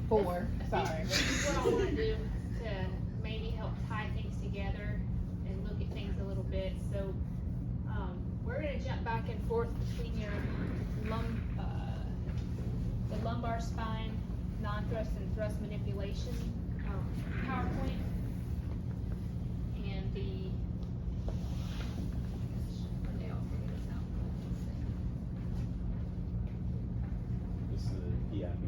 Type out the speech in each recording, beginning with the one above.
4. Sorry. This is what I want to do to maybe help tie things together and look at things a little bit. So we're going to jump back and forth between your the lumbar spine, non-thrust and thrust manipulation PowerPoint, and the This is the PIP.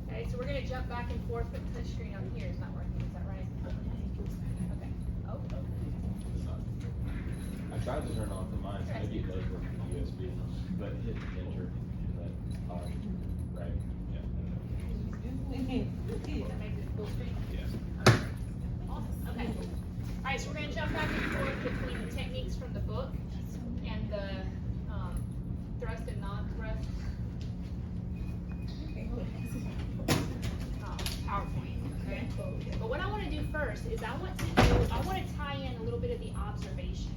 Okay, so we're going to jump back and forth, but the touch screen on here is not working. Is that right? Okay. Oh. I tried to turn off the mine, so maybe it does work with the USB, but hit enter, but, right, yeah. That makes it full screen. Yeah. Awesome. Okay. All right, so we're going to jump back and forth between the techniques from the book and the thrust and non-thrust PowerPoint. Okay. But what I want to do first is I want to tie in a little bit of the observation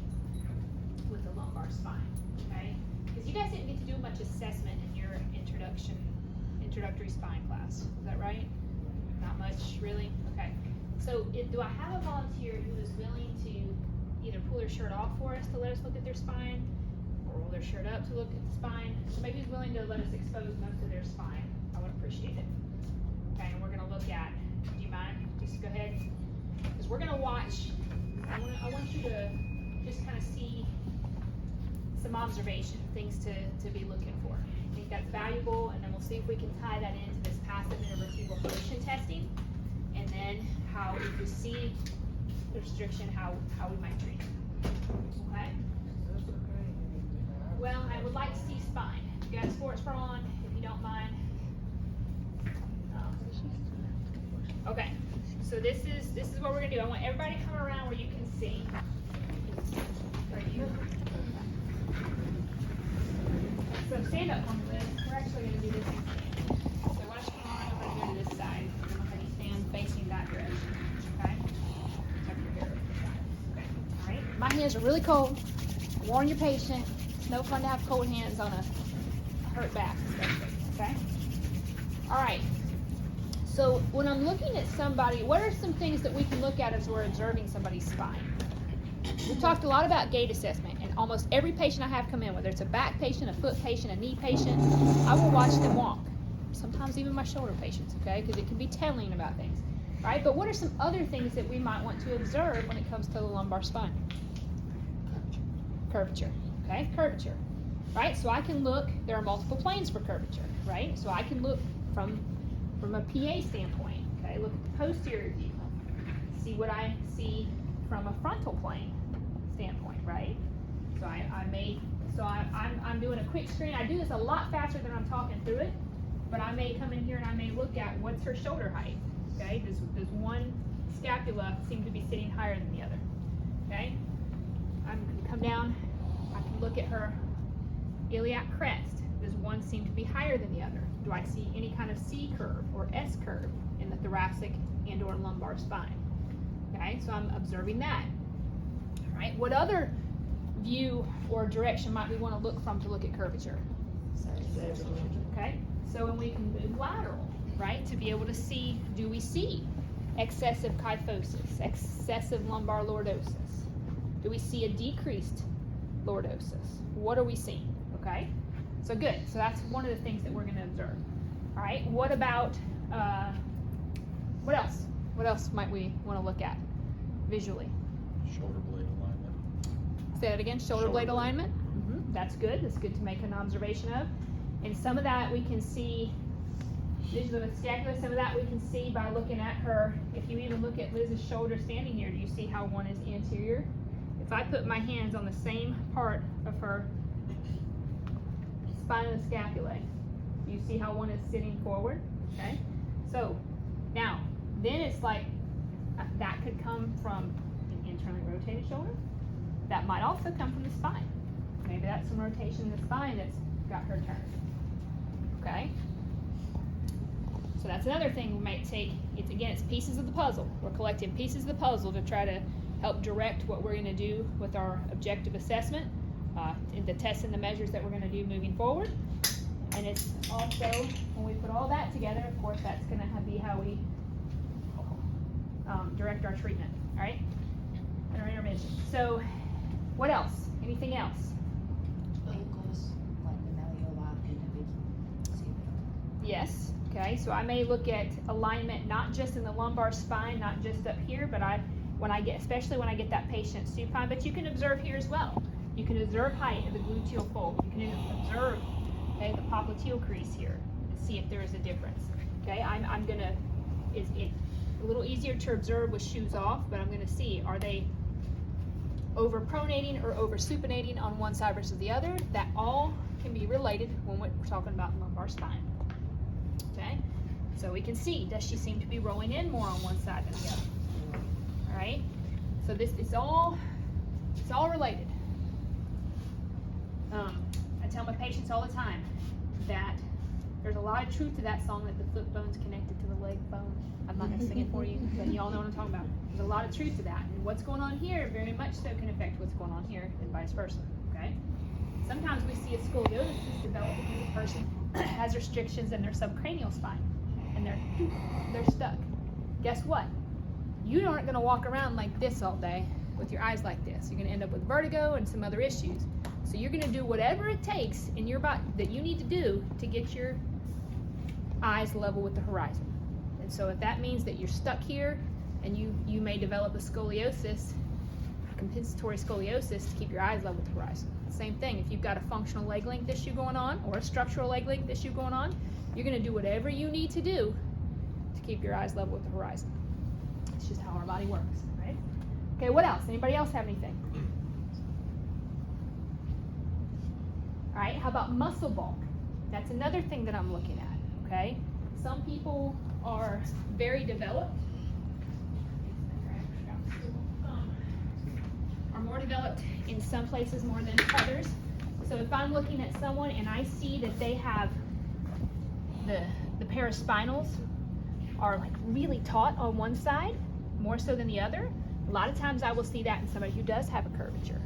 with the lumbar spine. Okay. Because you guys didn't get to do much assessment in your introductory spine class. Is that right? Not much, really? Okay. So do I have a volunteer who is willing to either pull their shirt off for us to let us look at their spine, or roll their shirt up to look at the spine? So maybe who's willing to let us expose most of their spine. I would appreciate it. Okay, and we're going to look at, do you mind? Just go ahead. Because we're going to watch, I want you to just kind of see some observation, things to be looking for. I think that's valuable, and then we'll see if we can tie that into this passive intervertebral motion testing, and then how, if we see the restriction, how we might treat it. Okay? Well, I would like to see spine. You got a sports bra on, if you don't mind. Okay, so this is what we're gonna do. I want everybody to come around where you can see. Right here. So stand up on this. We're actually gonna do this in stand. So why don't you come on over here to this side? We're gonna have you stand facing that direction. Okay? Tuck your hair over the side. Okay. All right. My hands are really cold. Warn your patient. It's no fun to have cold hands on a hurt back, especially. Okay? All right. So when I'm looking at somebody, what are some things that we can look at as we're observing somebody's spine? We've talked a lot about gait assessment, and almost every patient I have come in, whether it's a back patient, a foot patient, a knee patient, I will watch them walk. Sometimes even my shoulder patients, okay, because it can be telling about things, right? But what are some other things that we might want to observe when it comes to the lumbar spine? Curvature, okay, curvature, right? So I can look, there are multiple planes for curvature, right? So I can look from a PA standpoint, okay, look at the posterior view, see what I see from a frontal plane standpoint, right? So I'm doing a quick screen. I do this a lot faster than I'm talking through it, but I may come in here and I may look at what's her shoulder height, okay? Does one scapula seem to be sitting higher than the other, okay? I'm going to come down, I can look at her iliac crest. Does one seem to be higher than the other? Do I see any kind of C curve or S curve in the thoracic and or lumbar spine? Okay, so I'm observing that. All right, what other view or direction might we want to look from to look at curvature? Okay, so when we can move lateral, right, to be able to see, do we see excessive kyphosis, excessive lumbar lordosis? Do we see a decreased lordosis? What are we seeing? Okay, so good. So that's one of the things that we're going to observe. All right, what about, what else? What else might we want to look at visually? Shoulder blade alignment. Say that again, shoulder blade alignment. That's good. That's good to make an observation of. And some of that we can see visually with scapula. Some of that we can see by looking at her. If you even look at Liz's shoulder standing here, do you see how one is anterior? If I put my hands on the same part of her spinal scapula, do you see how one is sitting forward? Okay. So now, then it's like that could come from an internally rotated shoulder. That might also come from the spine. Maybe that's some rotation in the spine that's got her turned. Okay? So that's another thing we might take. It's pieces of the puzzle. We're collecting pieces of the puzzle to try to help direct what we're going to do with our objective assessment, the tests and the measures that we're going to do moving forward. And it's also, when we put all that together, of course, that's going to be how we direct our treatment, all right? And our intervention. So, what else? Anything else? Yes. Okay. So I may look at alignment not just in the lumbar spine, not just up here, but especially when I get that patient supine. But you can observe here as well. You can observe height of the gluteal fold. You can observe, okay, the popliteal crease here and see if there is a difference. Okay. I'm gonna. It's a little easier to observe with shoes off, but I'm gonna see, are they over-pronating or over-supinating on one side versus the other? That all can be related when we're talking about lumbar spine. Okay, so we can see, does she seem to be rolling in more on one side than the other? All right, so it's all related. I tell my patients all the time that there's a lot of truth to that song that the foot bone's connected to the leg bone. I'm not gonna sing it for you, but you all know what I'm talking about. There's a lot of truth to that, and what's going on here very much so can affect what's going on here, and vice versa. Okay. Sometimes we see a scoliosis develop because a person has restrictions in their subcranial spine, and they're stuck. Guess what? You aren't going to walk around like this all day with your eyes like this. You're going to end up with vertigo and some other issues. So you're going to do whatever it takes in your body that you need to do to get your eyes level with the horizon. And so if that means that you're stuck here and you may develop a scoliosis, compensatory scoliosis, to keep your eyes level with the horizon. Same thing, if you've got a functional leg length issue going on or a structural leg length issue going on, you're going to do whatever you need to do to keep your eyes level with the horizon. It's just how our body works, right? Okay, what else? Anybody else have anything? All right, how about muscle bulk? That's another thing that I'm looking at, okay? Some people are very developed, are more developed in some places more than others. So if I'm looking at someone and I see that they have the paraspinals are like really taut on one side, more so than the other, a lot of times I will see that in somebody who does have a curvature.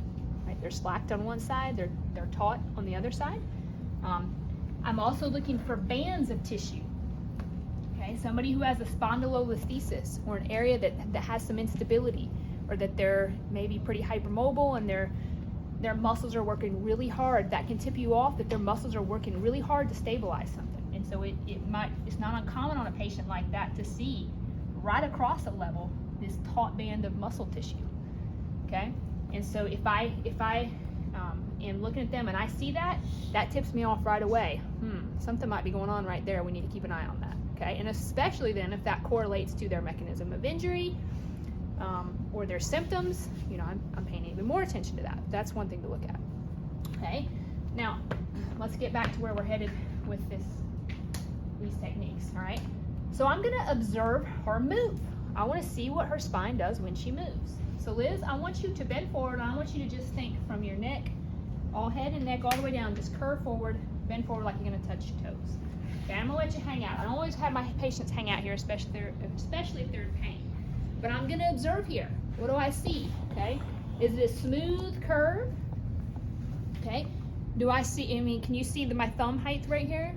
Right? They're slacked on one side, they're taut on the other side. I'm also looking for bands of tissue. Okay, somebody who has a spondylolisthesis or an area that has some instability, or that they're maybe pretty hypermobile and their muscles are working really hard. That can tip you off that their muscles are working really hard to stabilize something. And so it's not uncommon on a patient like that to see right across a level this taut band of muscle tissue. Okay, and so if I am looking at them and I see that tips me off right away. Something might be going on right there. We need to keep an eye on that. Okay, and especially then if that correlates to their mechanism of injury, or their symptoms, I'm paying even more attention to that. That's one thing to look at. Okay, now let's get back to where we're headed with these techniques. All right, so I'm going to observe her move. I want to see what her spine does when she moves. So Liz, I want you to bend forward, and I want you to just think from your neck, all head and neck all the way down, just curve forward, bend forward like you're going to touch your toes. Okay, I'm going to let you hang out. I don't always have my patients hang out here, especially if they're in pain. But I'm going to observe here. What do I see? Okay, is it a smooth curve? Okay, can you see my thumb height right here?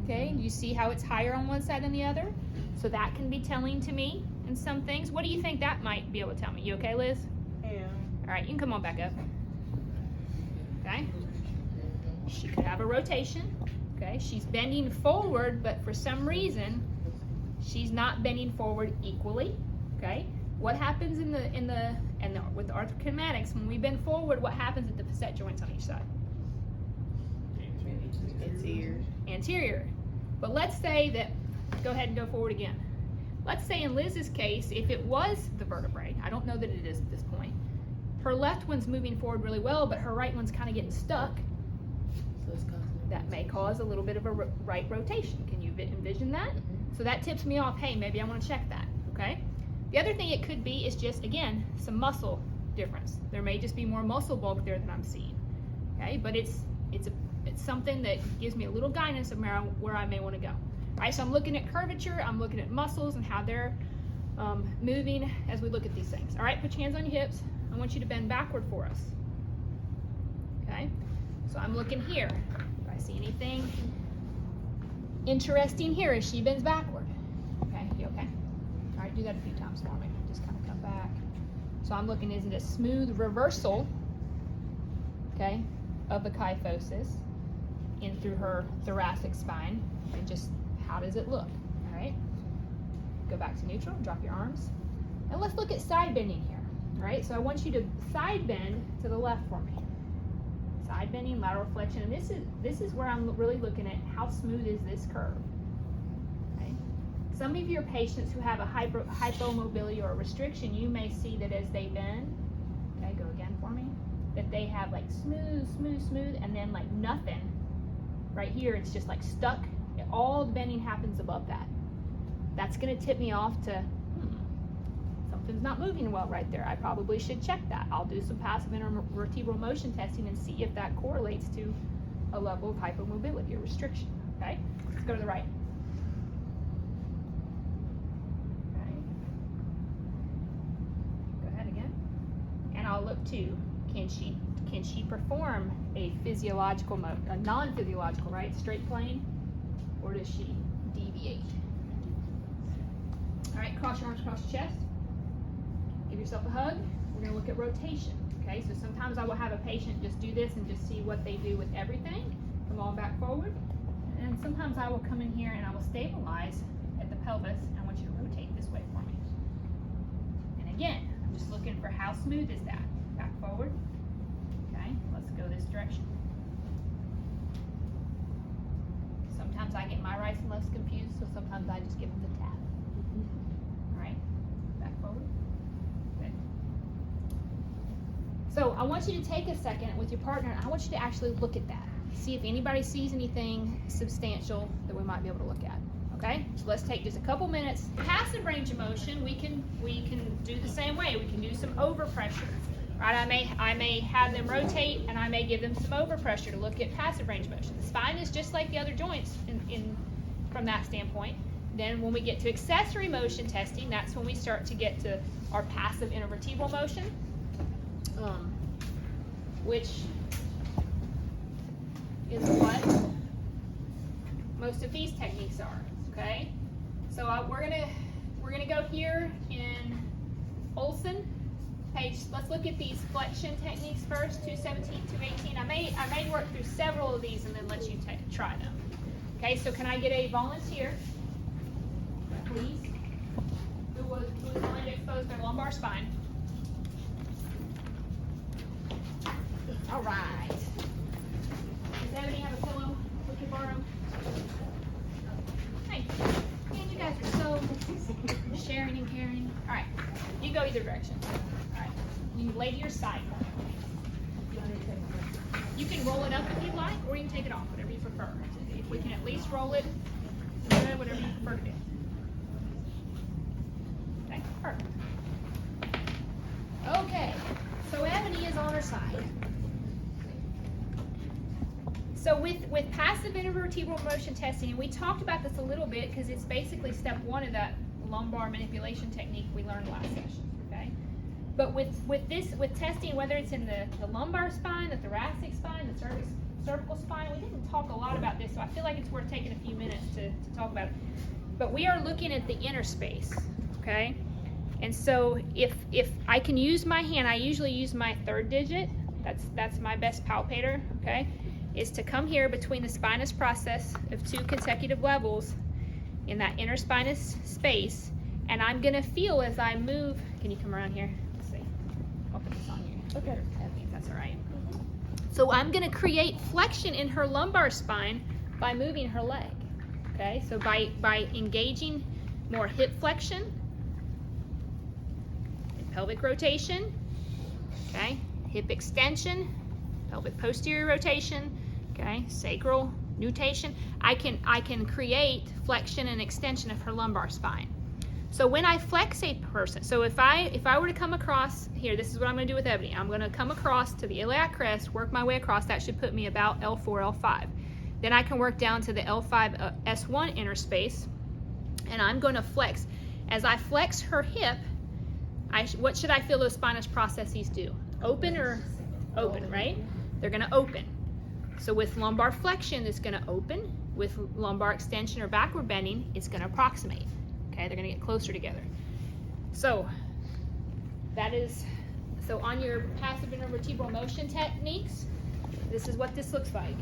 Okay, do you see how it's higher on one side than the other? So that can be telling to me in some things. What do you think that might be able to tell me? You okay, Liz? Yeah. All right, you can come on back up. Okay, she could have a rotation. Okay, she's bending forward, but for some reason, she's not bending forward equally. Okay, what happens with the arthrokinematics when we bend forward? What happens at the facet joints on each side? Anterior. But let's say that. Go ahead and go forward again. Let's say in Liz's case, if it was the vertebrae, I don't know that it is at this point. Her left one's moving forward really well, but her right one's kind of getting stuck. That may cause a little bit of a right rotation. Can you envision that? So that tips me off. Hey, maybe I want to check that. Okay. The other thing it could be is just, again, some muscle difference. There may just be more muscle bulk there than I'm seeing. Okay, but it's something that gives me a little guidance of where I may want to go. All right, so I'm looking at curvature, I'm looking at muscles and how they're moving as we look at these things. All right, put your hands on your hips. I want you to bend backward for us. Okay, so I'm looking here. Do I see anything interesting here as she bends backward? Okay, you okay? All right, do that a few times for me. Just kind of come back. So I'm looking, is it a smooth reversal, okay, of the kyphosis in through her thoracic spine, and just how does it look? All right, go back to neutral, drop your arms, and let's look at side bending here. All right, so I want you to side bend to the left for me. Side bending, lateral flexion, and this is where I'm really looking at how smooth is this curve. Okay, some of your patients who have a hypomobility or a restriction, you may see that as they bend, okay, go again for me, that they have like smooth, smooth, smooth, and then like nothing. Right here, it's just like stuck. All the bending happens above that. That's going to tip me off to, something's not moving well right there. I probably should check that. I'll do some passive intervertebral motion testing and see if that correlates to a level of hypomobility or restriction. Okay, let's go to the right. Okay, go ahead again, and I'll look too. Can she perform a physiological a non-physiological, right, straight plane, or does she deviate? All right, cross your arms across your chest. Give yourself a hug. We're going to look at rotation. Okay, so sometimes I will have a patient just do this and just see what they do with everything. Come on back forward. And sometimes I will come in here and I will stabilize at the pelvis. I want you to rotate this way for me. And again, I'm just looking for how smooth is that. Back forward. Okay, let's go this direction. Sometimes I get my rights and lefts confused, so sometimes I just give them the tap. All right, back forward. Good. So I want you to take a second with your partner, and I want you to actually look at that. See if anybody sees anything substantial that we might be able to look at. Okay, so let's take just a couple minutes. Passive range of motion, we can do the same way. We can do some overpressure. Right, I may have them rotate, and I may give them some overpressure to look at passive range of motion. The spine is just like the other joints from that standpoint. Then when we get to accessory motion testing, that's when we start to get to our passive intervertebral motion, which is what most of these techniques are. Okay, so we're gonna go here in Olson. Page, let's look at these flexion techniques first, 217, 218. I may work through several of these and then let you try them. Okay, so can I get a volunteer, please, who was willing to expose their lumbar spine? All right. Does Ebony have a pillow we can borrow? Hey, man, you guys are so sharing and caring. All right, you go either direction. You lay to your side. You can roll it up if you like, or you can take it off, whatever you prefer. If we can at least roll it, whatever you prefer to do. Okay, perfect. Okay, so Ebony is on her side. So with passive intervertebral motion testing, and we talked about this a little bit because it's basically step one of that lumbar manipulation technique we learned last session. Okay. But with testing, whether it's in the lumbar spine, the thoracic spine, the cervical spine, we didn't talk a lot about this, so I feel like it's worth taking a few minutes to talk about it. But we are looking at the inner space, okay? And so if I can use my hand, I usually use my third digit, that's my best palpator, okay? Is to come here between the spinous process of 2 consecutive levels in that inner spinous space, and I'm gonna feel as I move. Can you come around here? I'll put this on you. Okay. I think that's all right. So I'm going to create flexion in her lumbar spine by moving her leg. Okay, so by engaging more hip flexion, pelvic rotation, okay, hip extension, pelvic posterior rotation, okay, sacral nutation, I can create flexion and extension of her lumbar spine. So when I flex a person, so if I were to come across here, this is what I'm going to do with Ebony. I'm going to come across to the iliac crest, work my way across. That should put me about L4, L5. Then I can work down to the L5 S1 inner space, and I'm going to flex. as I flex her hip, what should I feel those spinous processes do? Open or open, right? They're gonna open. So with lumbar flexion, it's gonna open. With lumbar extension or backward bending, it's gonna approximate. Okay, they're gonna get closer together. So so on your passive intervertebral motion techniques, this is what this looks like.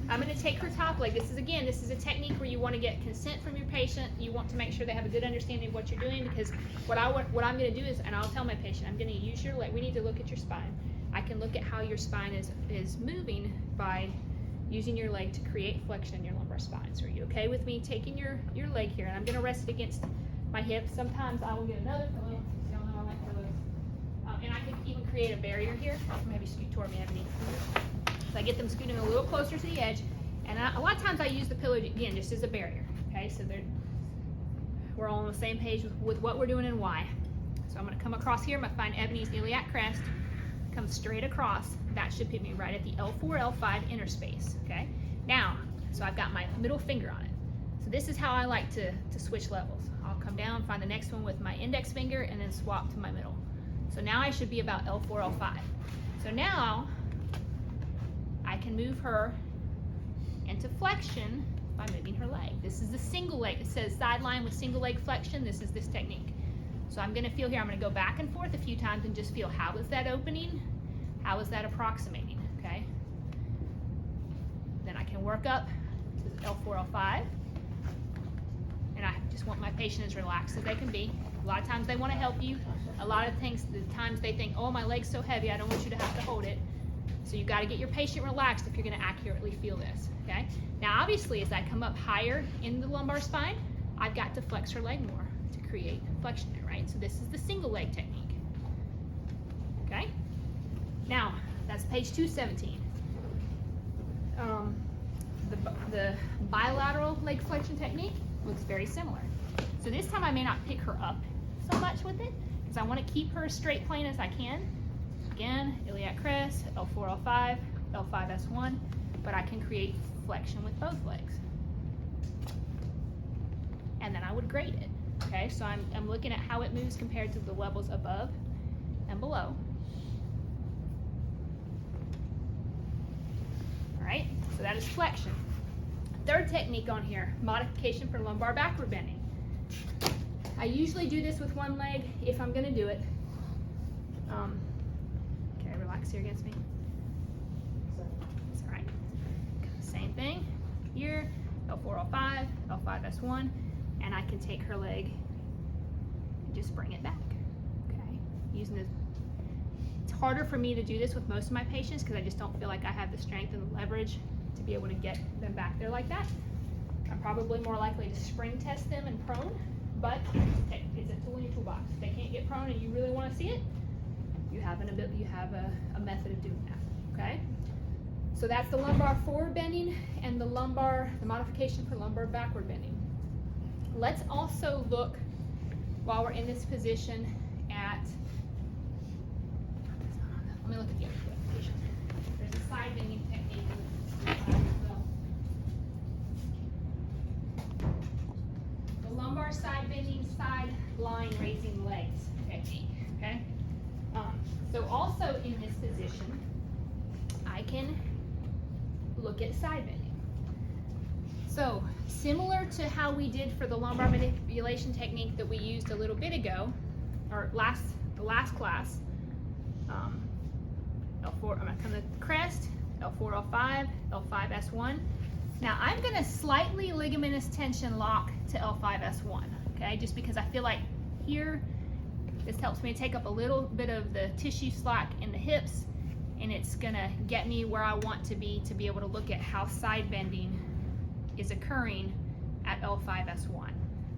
I'm going to take her top leg. This is a technique where you want to get consent from your patient. You want to make sure they have a good understanding of what you're doing, because what I'm going to do is, and I'll tell my patient, I'm going to use your leg. We need to look at your spine. I can look at how your spine is moving by using your leg to create flexion in your lumbar spine. So are you okay with me taking your leg here, and I'm going to rest it against my hip. Sometimes I will get another pillow. Y'all know I like pillows. And I can even create a barrier here. Maybe scoot toward me, Ebony. So I get them scooting a little closer to the edge, and a lot of times I use the pillow again just as a barrier. Okay, so we're all on the same page with what we're doing and why. So I'm going to come across here. I'm going to find Ebony's iliac crest, come straight across. That should put me right at the L4, L5 interspace. Okay, now, so I've got my middle finger on it. So this is how I like to switch levels. I'll come down, find the next one with my index finger, and then swap to my middle. So now I should be about L4, L5. So now I can move her into flexion by moving her leg. This is the single leg. It says sideline with single leg flexion. This is this technique. So I'm going to feel here, I'm going to go back and forth a few times and just feel, how is that opening? How is that approximating? Okay. Then I can work up to L4, L5. And I just want my patient as relaxed as they can be. A lot of times they want to help you. A lot of times they think, oh, my leg's so heavy, I don't want you to have to hold it. So you got to get your patient relaxed if you're going to accurately feel this, okay? Now, obviously, as I come up higher in the lumbar spine, I've got to flex her leg more to create flexion there, right? So this is the single leg technique, okay? Now, that's page 217. The bilateral leg flexion technique looks very similar. So this time I may not pick her up so much with it, because I want to keep her as straight plane as I can. Again, iliac crest, L4, L5, L5, S1, but I can create flexion with both legs. And then I would grade it, okay? So I'm looking at how it moves compared to the levels above and below. All right, so that is flexion. Third technique on here, modification for lumbar backward bending. I usually do this with one leg if I'm gonna do it. Relax here against me. It's all right. Same thing here, L4, L5, L5, S1, and I can take her leg and just bring it back, okay? Using this. It's harder for me to do this with most of my patients because I just don't feel like I have the strength and the leverage to be able to get them back there like that. I'm probably more likely to spring test them and prone, but it's a tool in your toolbox. If they can't get prone and you really want to see it, you have a method of doing that, okay? So that's the lumbar forward bending and the modification for lumbar backward bending. Let's also look, while we're in this position, at, let me look at the other position. There's a side bending technique. The lumbar side bending, side line raising legs technique, okay? So also in this position, I can look at side bending. So similar to how we did for the lumbar manipulation technique that we used a little bit ago, or the last class, L4, I'm gonna come to the crest, L4, L5, L5, S1. Now I'm gonna slightly ligamentous tension lock to L5, S1, okay? Just because I feel like here, this helps me take up a little bit of the tissue slack in the hips, and it's gonna get me where I want to be able to look at how side bending is occurring at L5, S1.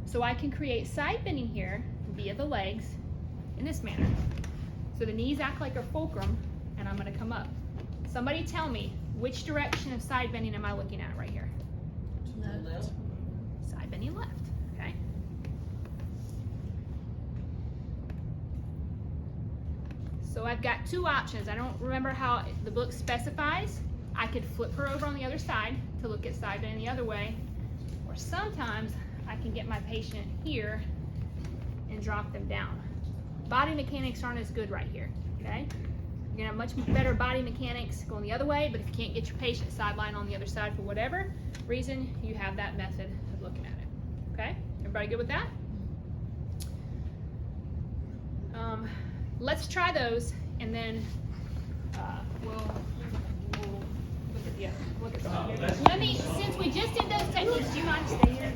So I can create side bending here via the legs in this manner. So the knees act like a fulcrum, and I'm gonna come up. Somebody tell me, which direction of side bending am I looking at right here? Left. Side bending left, okay? So I've got two options. I don't remember how the book specifies. I could flip her over on the other side to look at side bending the other way, Or sometimes I can get my patient here and drop them down. Body mechanics aren't as good right here, okay? You're gonna have much better body mechanics going the other way, but if you can't get your patient sideline on the other side for whatever reason, you have that method of looking at it, okay? Everybody good with that? Let's try those, and then we'll look at the other. Look at some. Let me, since we just did those techniques, do you mind staying here?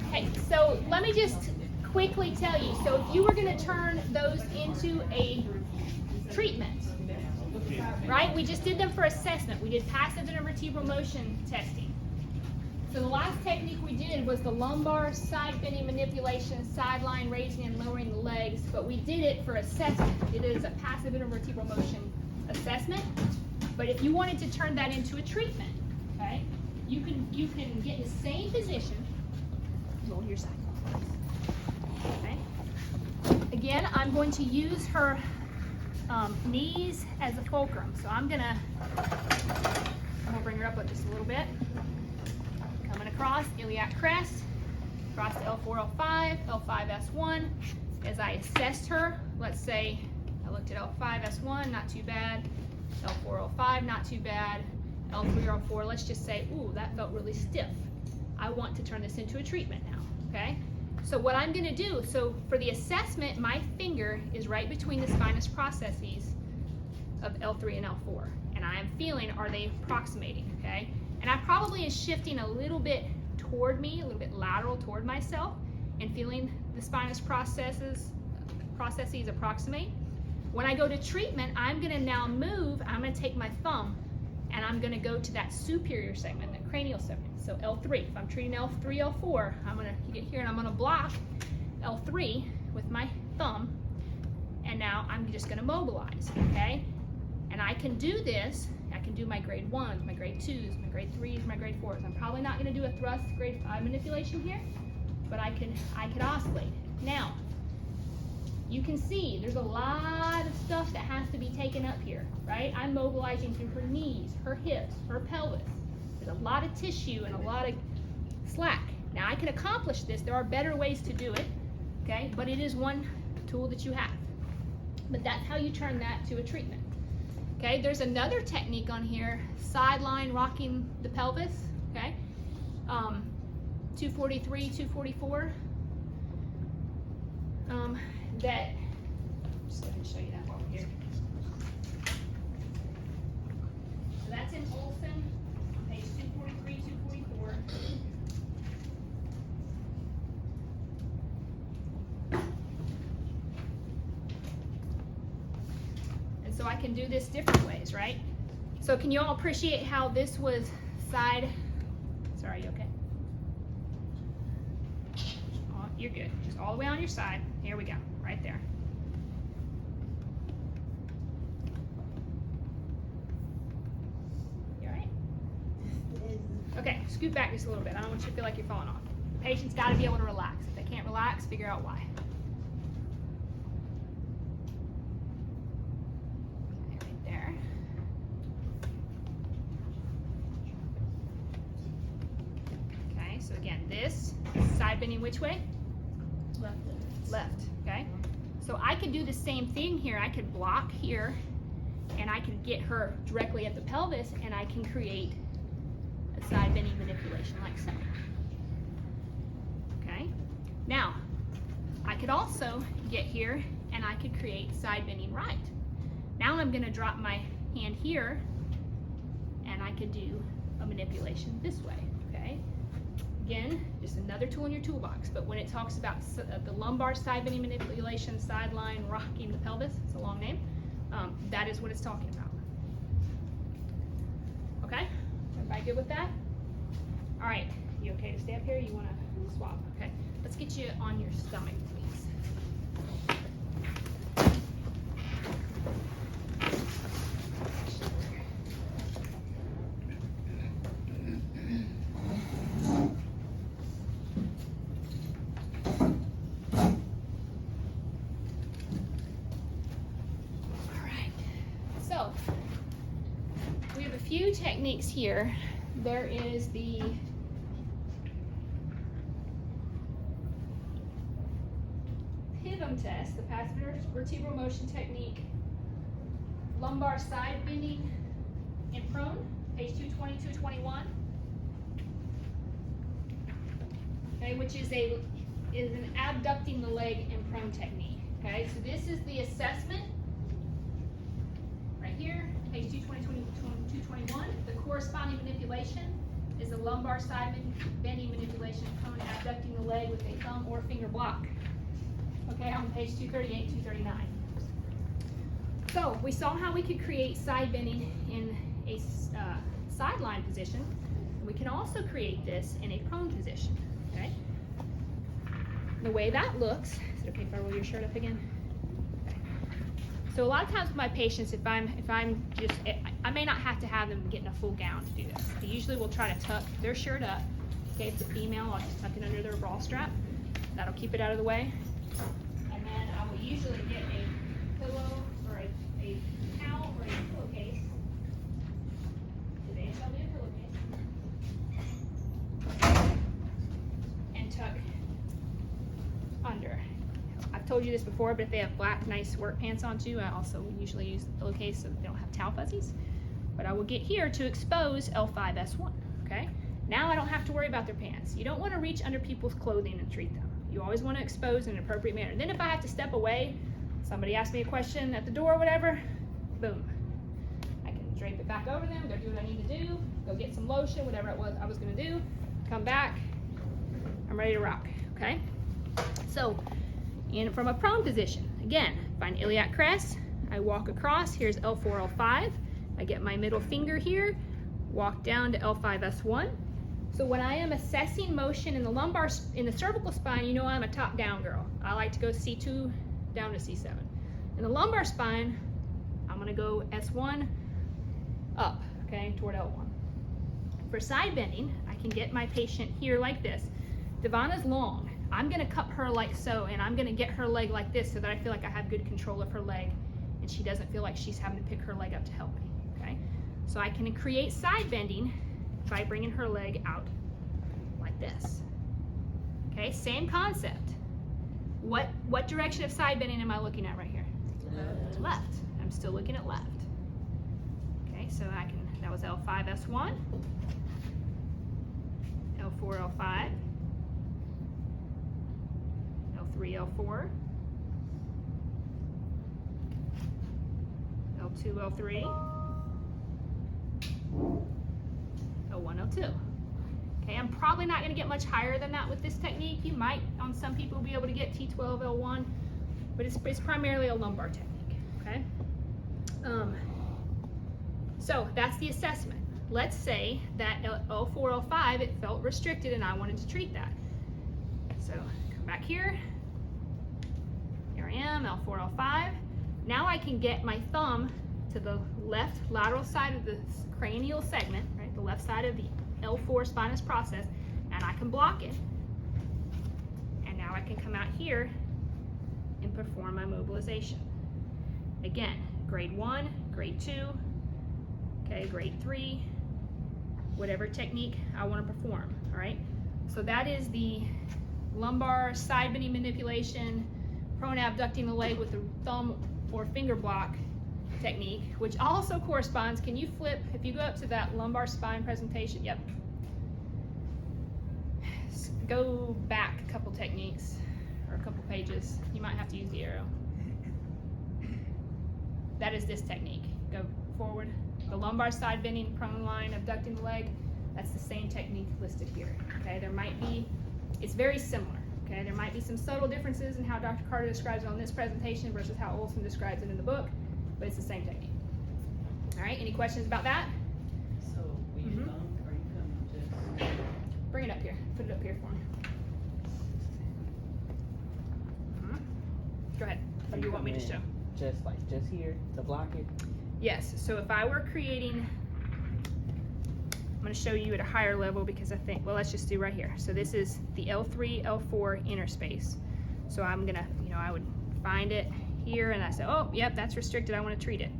Okay, so let me just quickly tell you. So if you were going to turn those into a treatment, right? We just did them for assessment. We did passive intervertebral motion testing. So the last technique we did was the lumbar side bending manipulation, sideline raising and lowering the legs, but we did it for assessment. It is a passive intervertebral motion assessment. But if you wanted to turn that into a treatment, okay, you can get in the same position, roll your side. Okay. Again, I'm going to use her knees as a fulcrum. So I'm gonna bring her up with just a little bit. Coming across, iliac crest, across to L4, L5, L5, S1. As I assessed her, let's say I looked at L5, S1, not too bad. L4, L5, not too bad. L3, L4, let's just say, ooh, that felt really stiff. I want to turn this into a treatment now, okay? So what I'm gonna do, so for the assessment, my finger is right between the spinous processes of L3 and L4. And I am feeling, are they approximating, okay? And I probably is shifting a little bit toward me, a little bit lateral toward myself, and feeling the spinous processes approximate. When I go to treatment, I'm gonna now move, I'm gonna take my thumb, and I'm gonna go to that superior segment, that cranial segment. So L3, if I'm treating L3, L4, I'm gonna get here and I'm gonna block L3 with my thumb, and now I'm just gonna mobilize, okay? And I can do this, I can do my grade 1s, my grade 2s, my grade 3s, my grade 4s. I'm probably not gonna do a thrust grade 5 manipulation here, but I can oscillate. Now, you can see there's a lot of stuff that has to be taken up here, right? I'm mobilizing through her knees, her hips, her pelvis. There's a lot of tissue and a lot of slack. Now I can accomplish this. There are better ways to do it, okay? But it is one tool that you have. But that's how you turn that to a treatment. Okay, there's another technique on here, sideline rocking the pelvis, okay? 243, 244. That, just go ahead and show you that while we're here. So that's in Olson, page 243, 244. And so I can do this different ways, right? So can you all appreciate how this was side, sorry, you okay? Oh, you're good, just all the way on your side. Here we go, right there. You all right? Okay, scoot back just a little bit. I don't want you to feel like you're falling off. The patient's got to be able to relax. If they can't relax, figure out why. Okay, right there. Okay, so again, this side bending which way? Left, okay? So I could do the same thing here. I could block here, and I could get her directly at the pelvis, and I can create a side bending manipulation like so. Okay? Now, I could also get here, and I could create side bending right. Now I'm gonna drop my hand here, and I could do a manipulation this way, okay? Again, just another tool in your toolbox, but when it talks about the lumbar side bending manipulation, sideline rocking the pelvis, it's a long name, that is what it's talking about. Okay? Everybody good with that? All right, you okay to stay up here? You wanna swap? Okay, let's get you on your stomach, please. Few techniques here. There is the rhythm test, the passive vertebral motion technique, lumbar side bending in prone, page 220, 221. Okay, which is an abducting the leg in prone technique. Okay, so this is the assessment right here, page 220, 221. The corresponding manipulation is the lumbar side bending manipulation in prone, abducting the leg with a thumb or finger block. Okay, on page 238, 239. So we saw how we could create side bending in a sideline position. We can also create this in a prone position. Okay. The way that looks, is it okay if I roll your shirt up again? Okay. So a lot of times with my patients, if I'm just, I may not have to have them get in a full gown to do this. They usually will try to tuck their shirt up. Okay, if it's a female, I'll just tuck it under their bra strap. That'll keep it out of the way. And then I will usually get a pillow or a towel or a pillowcase. Today shall be a pillowcase. And tuck under. I've told you this before, but if they have black, nice work pants on too, I also usually use the pillowcase so they don't have towel fuzzies. But I will get here to expose L5S1, okay? Now I don't have to worry about their pants. You don't want to reach under people's clothing and treat them. You always want to expose in an appropriate manner. Then if I have to step away, somebody asks me a question at the door or whatever, boom. I can drape it back over them, go do what I need to do, go get some lotion, whatever it was I was going to do, come back, I'm ready to rock, okay? So, from a prone position, again, find iliac crest, I walk across, here's L4, L5, I get my middle finger here, walk down to L5S1. So when I am assessing motion in the lumbar, in the cervical spine, you know I'm a top-down girl. I like to go C2 down to C7. In the lumbar spine, I'm gonna go S1 up, okay, toward L1. For side bending, I can get my patient here like this. Devana's long. I'm gonna cup her like so, and I'm gonna get her leg like this so that I feel like I have good control of her leg and she doesn't feel like she's having to pick her leg up to help me, okay? So I can create side bending by bringing her leg out like this. Okay, same concept. What direction of side bending am I looking at right here? Left. Left. I'm still looking at left. Okay, so I can, that was L5S1, L4, L5, L3, L4, L2, L3, L1, L2. Okay, I'm probably not going to get much higher than that with this technique. You might, on some people, be able to get T12, L1, but it's primarily a lumbar technique, okay? So that's the assessment. Let's say that L4, L5, it felt restricted and I wanted to treat that. So come back here. Here I am, L4, L5. Now I can get my thumb to the left lateral side of the cranial segment, right, the left side of the L4 spinous process, and I can block it. And now I can come out here and perform my mobilization. Again, grade 1, grade 2, okay, grade 3, whatever technique I want to perform, all right? So that is the lumbar side bending manipulation, prone abducting the leg with the thumb or finger block technique, which also corresponds, can you flip, if you go up to that lumbar spine presentation, yep. Go back a couple techniques, or a couple pages. You might have to use the arrow. That is this technique. Go forward. The lumbar side bending, prone line, abducting the leg, that's the same technique listed here, okay? There might be, it's very similar, okay? There might be some subtle differences in how Dr. Carter describes it on this presentation versus how Olson describes it in the book, but it's the same technique. All right, any questions about that? So, will you come, or you come just? Bring it up here, put it up here for me. Go ahead, what do you want me to show? Just here to block it? Yes, so if I were creating, I'm gonna show you at a higher level because I think, well, let's just do right here. So this is the L3, L4 inner space. So I'm gonna, I would find it here and I say, oh, yep, that's restricted, I wanna treat it.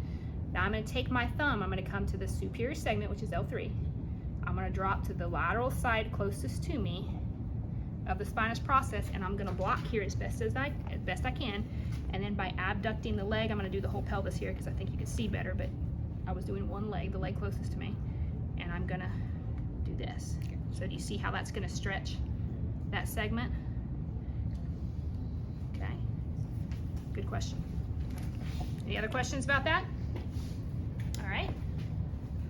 Now I'm gonna take my thumb, I'm gonna come to the superior segment, which is L3. I'm gonna drop to the lateral side closest to me of the spinous process, and I'm gonna block here as best I can. And then by abducting the leg, I'm gonna do the whole pelvis here because I think you can see better, but I was doing one leg, the leg closest to me, and I'm gonna do this. So do you see how that's gonna stretch that segment? Okay, good question. Any other questions about that? All right,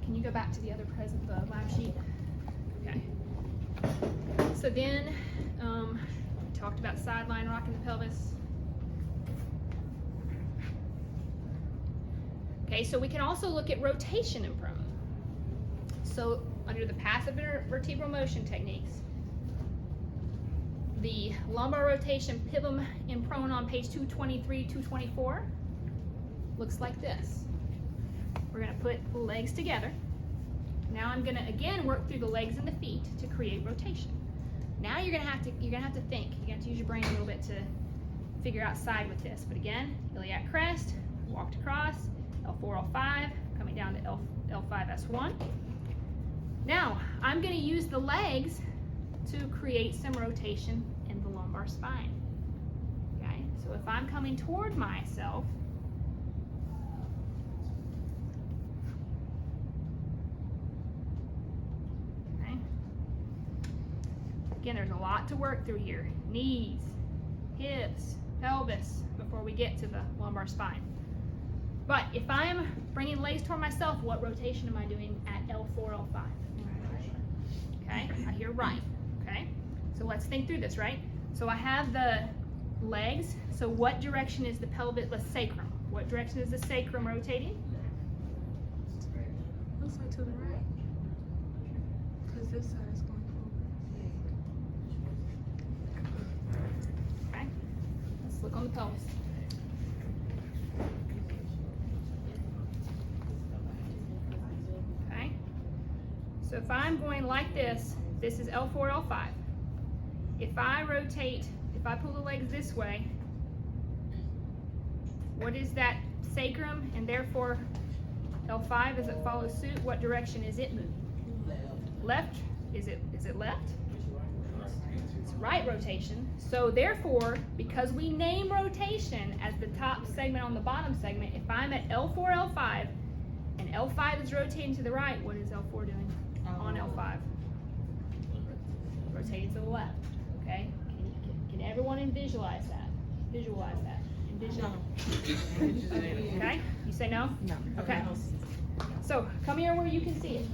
can you go back to the other the lab sheet? Okay. So then, we talked about sideline rocking the pelvis. Okay, so we can also look at rotation in prone. So under the passive vertebral motion techniques, the lumbar rotation pivot in prone on page 223, 224 looks like this. We're gonna put the legs together. Now I'm gonna again work through the legs and the feet to create rotation. Now you're gonna have to think. You're gonna have to use your brain a little bit to figure out side with this. But again, iliac crest, walked across, L4, L5, coming down to L5, S1. Now I'm gonna use the legs to create some rotation in the lumbar spine. Okay, so if I'm coming toward myself, again, there's a lot to work through here. Knees, hips, pelvis, before we get to the lumbar spine. But if I'm bringing legs toward myself, what rotation am I doing at L4, L5? Okay, I hear right, okay? So let's think through this, right? So I have the legs, so what direction is the pelvic, the sacrum? What direction is the sacrum rotating? Looks like to the right. Because this side is going forward. Okay, let's look on the pelvis. Okay, so if I'm going like this, this is L4, L5. If I rotate, if I pull the legs this way, what is that sacrum, and therefore L5 as it follows suit, what direction is it moving? Left. Is it left? It's right rotation. So therefore, because we name rotation as the top segment on the bottom segment, if I'm at L4, L5, and L5 is rotating to the right, what is L4 doing on L5? Rotating to the left. Okay? Can everyone visualize that? Visualize that. Envision. Okay? You say no? No. Okay. So come here where you can see it.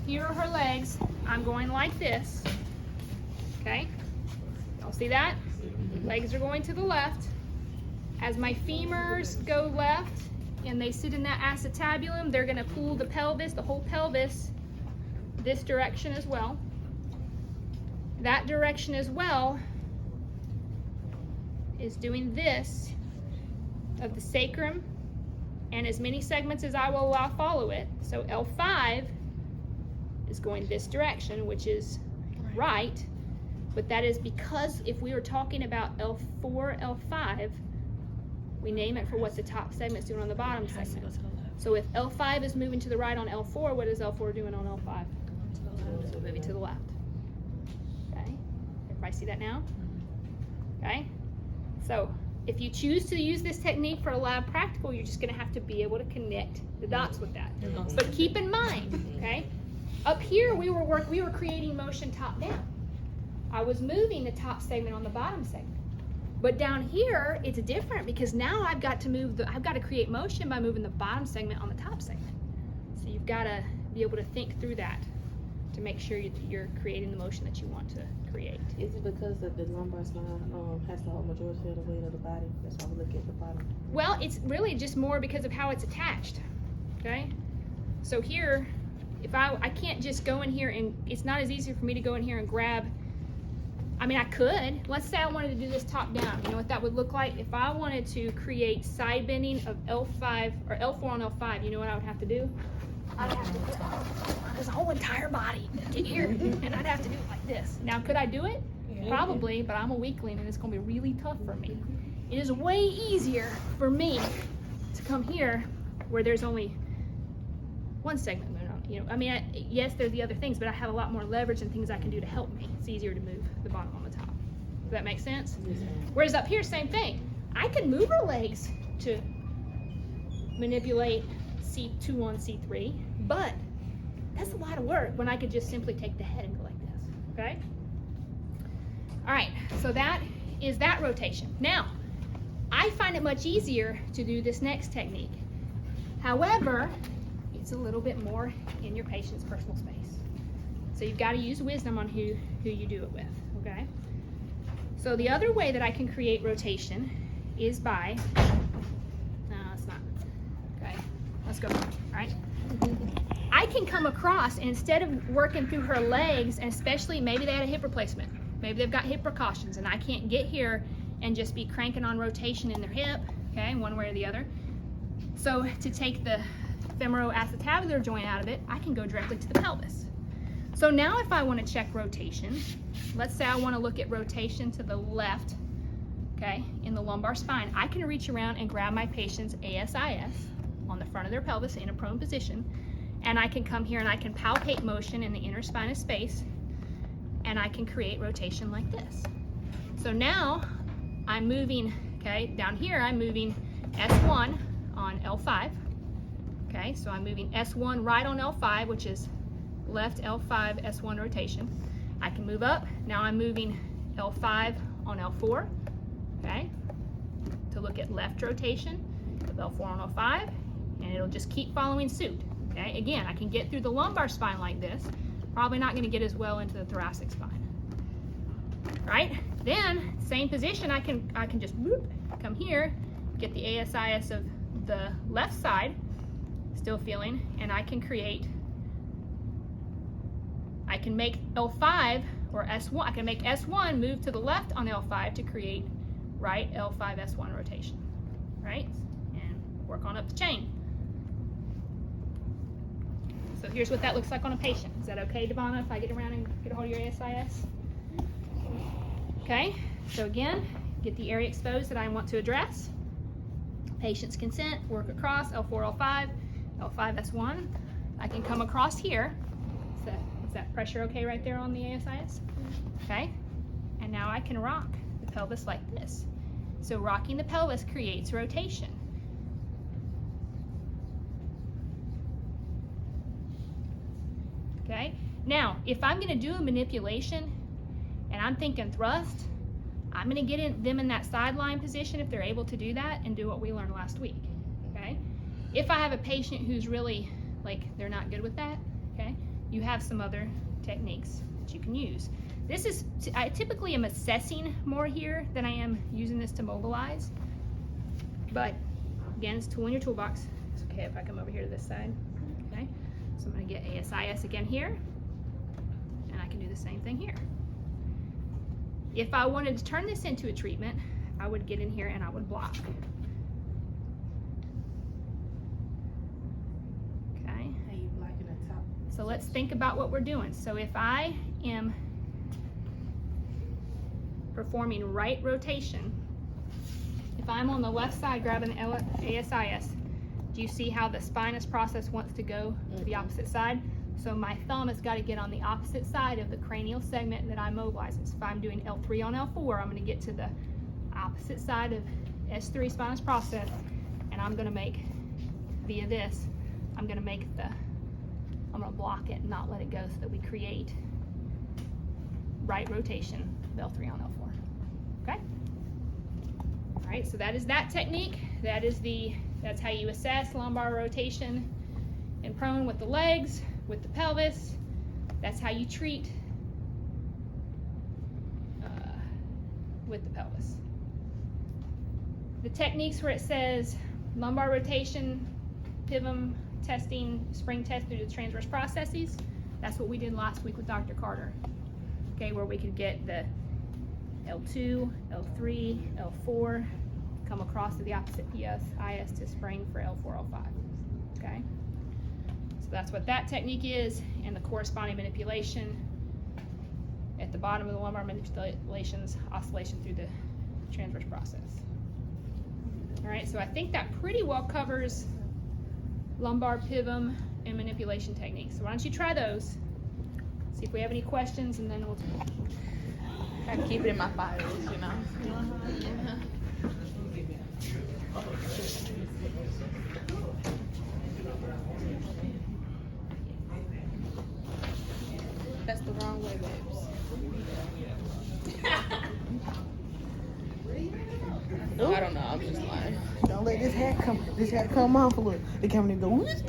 Here are her legs. I'm going like this. Okay? Y'all see that? Legs are going to the left. As my femurs go left and they sit in that acetabulum, they're going to pull the pelvis, the whole pelvis, this direction as well. That direction as well is doing this of the sacrum, and as many segments as I will allow follow it. So L5 is going this direction, which is right, but that is because if we were talking about L4, L5, we name it for what the top segment's doing on the bottom segment. So if L5 is moving to the right on L4, what is L4 doing on L5? So moving to the left. Okay, everybody see that now? Okay, so if you choose to use this technique for a lab practical, you're just going to have to be able to connect the dots with that. But keep in mind, okay, up here we were creating motion top down. I was moving the top segment on the bottom segment. But down here it's different because now I've got to create motion by moving the bottom segment on the top segment. So you've got to be able to think through that to make sure you're creating the motion that you want to create. Is it because the lumbar spine has the whole majority of the weight of the body? That's why we look at the bottom. Well, it's really just more because of how it's attached. Okay? So here, if I can't just go in here and it's not as easy for me to go in here and grab. I mean, I could. Let's say I wanted to do this top down. You know what that would look like? If I wanted to create side bending of L5 or L4 on L5, you know what I would have to do? I'd have to put this whole entire body get here, and I'd have to do it like this. Now, could I do it? Yeah. Probably, but I'm a weakling, and it's going to be really tough for me. It is way easier for me to come here where there's only one segment moving on. You know, I mean, yes, there's the other things, but I have a lot more leverage and things I can do to help me. It's easier to move the bottom on the top. Does that make sense? Yes, ma'am. Whereas up here, same thing. I can move her legs to manipulate C2 on C3, but that's a lot of work when I could just simply take the head and go like this, okay? All right, so that is that rotation. Now, I find it much easier to do this next technique. However, it's a little bit more in your patient's personal space. So you've got to use wisdom on who you do it with, okay? So the other way that I can create rotation is by, no, it's not, okay, let's go, all right? I can come across, and instead of working through her legs, and especially maybe they had a hip replacement, maybe they've got hip precautions, and I can't get here and just be cranking on rotation in their hip, okay, one way or the other. So to take the femoroacetabular joint out of it, I can go directly to the pelvis. So now if I want to check rotation, let's say I want to look at rotation to the left, okay, in the lumbar spine, I can reach around and grab my patient's ASIS on the front of their pelvis in a prone position, and I can come here and I can palpate motion in the inner spinous space, and I can create rotation like this. So now I'm moving, okay, down here I'm moving S1 on L5, okay, so I'm moving S1 right on L5, which is left L5 S1 rotation. I can move up, now I'm moving L5 on L4, okay, to look at left rotation of L4 on L5, and it'll just keep following suit, okay. Again, I can get through the lumbar spine like this, probably not going to get as well into the thoracic spine, right? Then, same position, I can just whoop, come here, get the ASIS of the left side, still feeling, and I can make L5 or S1, I can make S1 move to the left on L5 to create right L5 S1 rotation, right? And work on up the chain. So here's what that looks like on a patient. Is that okay, Devonna, if I get around and get a hold of your ASIS? Okay, so again, get the area exposed that I want to address. Patient's consent, work across L4, L5, L5, S1. I can come across here. Is that pressure okay right there on the ASIS? Okay, and now I can rock the pelvis like this. So rocking the pelvis creates rotation. Okay, now if I'm going to do a manipulation and I'm thinking thrust, I'm going to get them in that sideline position if they're able to do that and do what we learned last week, okay? If I have a patient who's really, like, they're not good with that, okay, you have some other techniques that you can use. This is, I typically am assessing more here than I am using this to mobilize, but again, it's a tool in your toolbox. It's okay if I come over here to this side, okay? So I'm going to get ASIS again here, and I can do the same thing here. If I wanted to turn this into a treatment, I would get in here and I would block. Okay. How you blocking the top? So let's think about what we're doing. So if I am performing right rotation, if I'm on the left side grabbing the ASIS, do you see how the spinous process wants to go to the opposite side? So my thumb has got to get on the opposite side of the cranial segment that I'm mobilizing. So if I'm doing L3 on L4, I'm going to get to the opposite side of S3 spinous process, and I'm going to make, via this, I'm going to block it and not let it go so that we create right rotation of L3 on L4. Okay? All right, so that is that technique. That's how you assess lumbar rotation in prone with the legs, with the pelvis. That's how you treat with the pelvis. The techniques where it says lumbar rotation, PIVM testing, spring test through the transverse processes, that's what we did last week with Dr. Carter. Okay, where we could get the L2, L3, L4, come across to the opposite IS to spring for L4, L5. Okay? So that's what that technique is, and the corresponding manipulation at the bottom of the lumbar manipulations, oscillation through the transverse process. All right, so I think that pretty well covers lumbar PIVM and manipulation techniques. So why don't you try those? See if we have any questions, and then we'll. I keep it in my files, you know. That's the wrong way, babes. No, I don't know. I'm just lying. Don't let this hat come off a little. The camera go. Whoosh.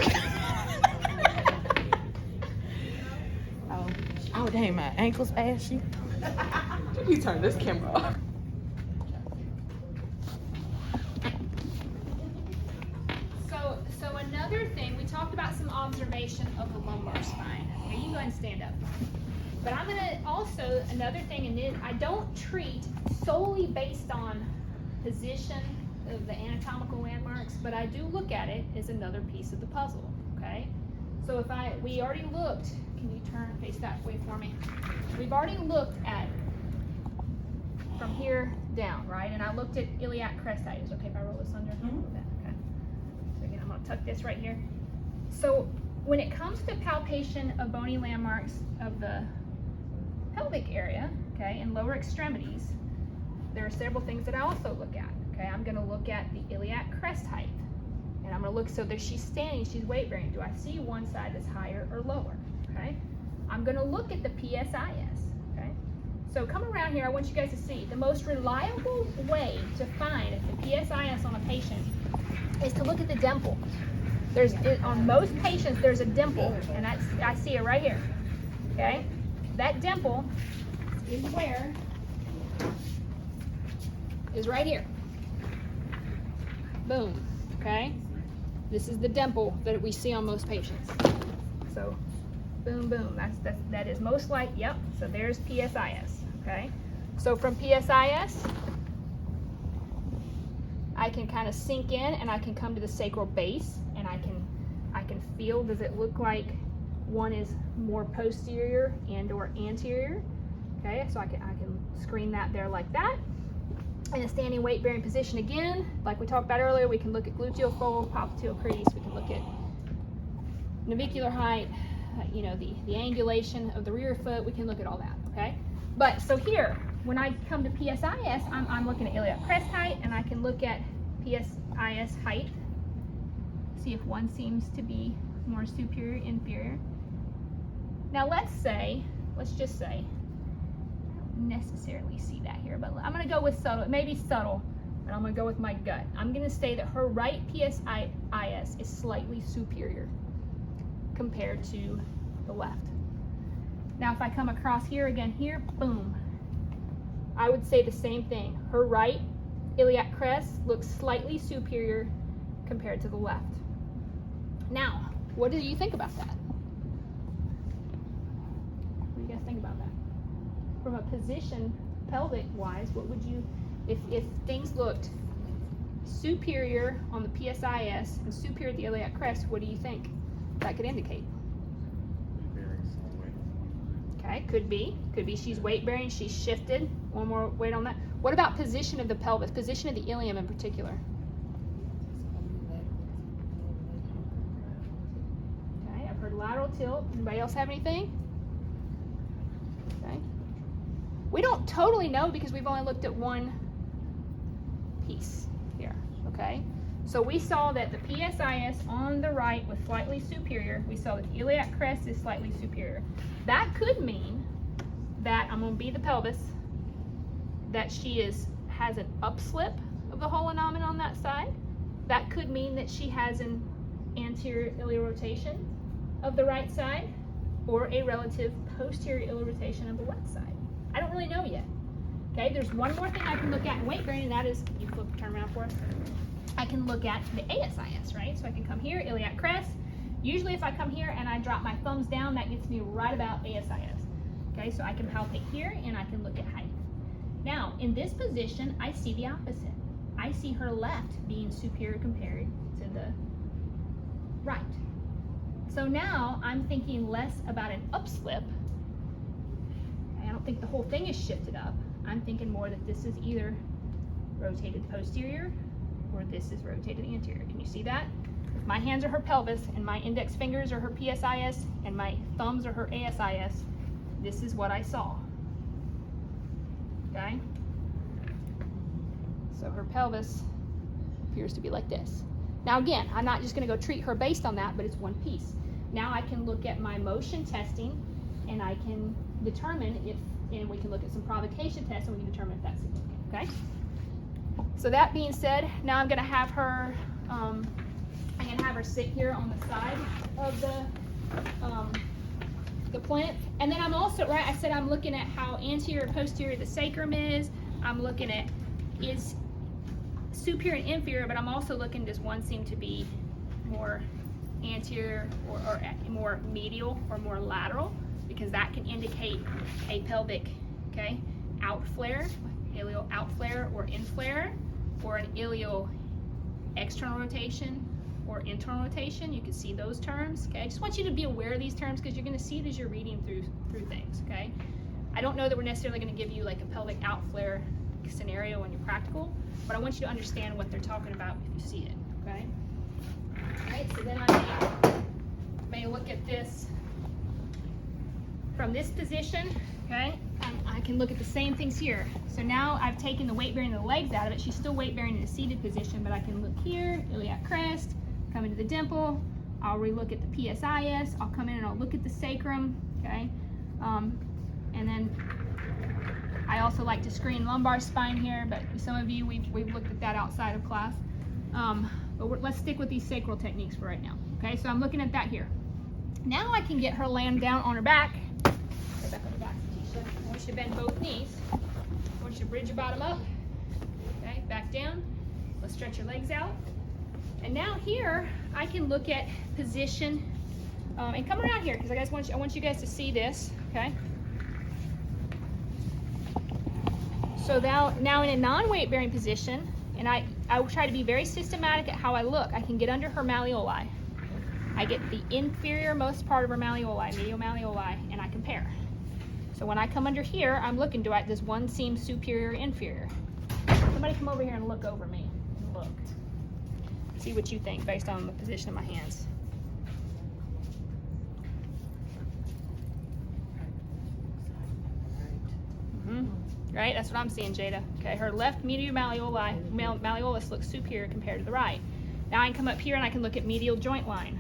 Oh, dang, my ankles ashy. You turn this camera off. So another thing, we talked about some observation of the lumbar spine. Okay, you can go ahead and stand up. But I'm gonna also, another thing, and then I don't treat solely based on position of the anatomical landmarks, but I do look at it as another piece of the puzzle, okay? So we already looked, can you turn face that way for me? We've already looked at from here down, right? And I looked at iliac crest height. Is it okay if I roll this under? Okay. So again, I'm gonna tuck this right here. So when it comes to palpation of bony landmarks of the pelvic area, okay, and lower extremities, there are several things that I also look at. Okay, I'm gonna look at the iliac crest height. And I'm gonna look, so that she's standing, she's weight bearing. Do I see one side that's higher or lower? Okay. I'm gonna look at the PSIS. Okay. So come around here, I want you guys to see the most reliable way to find the PSIS on a patient is to look at the dimple. On most patients, there's a dimple, and I see it right here. Okay. That dimple is where? Is right here. Boom. Okay. This is the dimple that we see on most patients. So, boom, boom. That is most like, yep. So there's PSIS. Okay. So from PSIS, I can kind of sink in, and I can come to the sacral base, and I can feel. Does it look like one is more posterior and/or anterior? Okay. So I can screen that there like that. In a standing weight bearing position again, like we talked about earlier, we can look at gluteal fold, popliteal crease, we can look at navicular height, the angulation of the rear foot, we can look at all that, okay? But so here, when I come to PSIS, I'm looking at iliac crest height, and I can look at PSIS height, see if one seems to be more superior, inferior. Now let's just say, necessarily see that here, but I'm going to go with subtle. It may be subtle, but I'm going to go with my gut. I'm going to say that her right PSIS is slightly superior compared to the left. Now if I come across here again, here, boom, I would say the same thing. Her right iliac crest looks slightly superior compared to the left. Now, what do you think about that? What do you guys think about that? From a position, pelvic wise, what would you, if things looked superior on the PSIS and superior at the iliac crest, what do you think that could indicate? Okay, could be she's weight bearing, she's shifted, one more weight on that. What about position of the pelvis, position of the ilium in particular? Okay, I've heard lateral tilt. Anybody else have anything? Okay. We don't totally know because we've only looked at one piece here, okay? So we saw that the PSIS on the right was slightly superior. We saw that the iliac crest is slightly superior. That could mean that, I'm gonna be the pelvis, that she has an upslip of the whole innominate on that side. That could mean that she has an anterior iliac rotation of the right side, or a relative posterior iliac rotation of the left side. I don't really know yet. Okay, there's one more thing I can look at in weight bearing, and that is, you turn around for us. I can look at the ASIS, right? So I can come here, iliac crest. Usually if I come here and I drop my thumbs down, that gets me right about ASIS. Okay, so I can palpate here and I can look at height. Now, in this position, I see the opposite. I see her left being superior compared to the right. So now I'm thinking less about an upslip. I don't think the whole thing is shifted up. I'm thinking more that this is either rotated posterior or this is rotated anterior. Can you see that? If my hands are her pelvis and my index fingers are her PSIS and my thumbs are her ASIS, this is what I saw. Okay? So her pelvis appears to be like this. Now again, I'm not just going to go treat her based on that, but it's one piece. Now I can look at my motion testing and I can determine if, and we can look at some provocation tests and we can determine if that's significant, okay? So that being said, now I'm going to have her, sit here on the side of the plinth. And then I'm also, right, I said I'm looking at how anterior and posterior the sacrum is. I'm looking at is superior and inferior, but I'm also looking, does one seem to be more anterior or more medial or more lateral? Because that can indicate a pelvic, okay, out flare, ilial out flare or in flare, or an ilial external rotation or internal rotation. You can see those terms, okay? I just want you to be aware of these terms because you're going to see it as you're reading through things, okay? I don't know that we're necessarily going to give you like a pelvic out flare scenario when you're practical, but I want you to understand what they're talking about if you see it, okay? All right, so then I may look at this from this position, okay? I can look at the same things here. So now I've taken the weight bearing of the legs out of it. She's still weight bearing in a seated position, but I can look here, iliac crest, come into the dimple. I'll relook at the PSIS. I'll come in and I'll look at the sacrum, okay? And then I also like to screen lumbar spine here, but some of you, we've looked at that outside of class. But let's stick with these sacral techniques for right now, okay? So I'm looking at that here. Now I can get her laying down on her back. Get back on her back, Tisha. I want you to bend both knees. I want you to bridge your bottom up. Okay, back down. Let's stretch your legs out. And now here, I can look at position. And come around here, because I want you guys to see this, okay? So now in a non-weight bearing position, and I will try to be very systematic at how I look. I can get under her malleoli. I get the inferior most part of her malleoli, medial malleoli, and I compare. So when I come under here, I'm looking, does one seem superior or inferior? Somebody come over here and look over me. And look. See what you think based on the position of my hands. Right, that's what I'm seeing, Jada. Okay, her left medial malleolus looks superior compared to the right. Now I can come up here and I can look at medial joint line.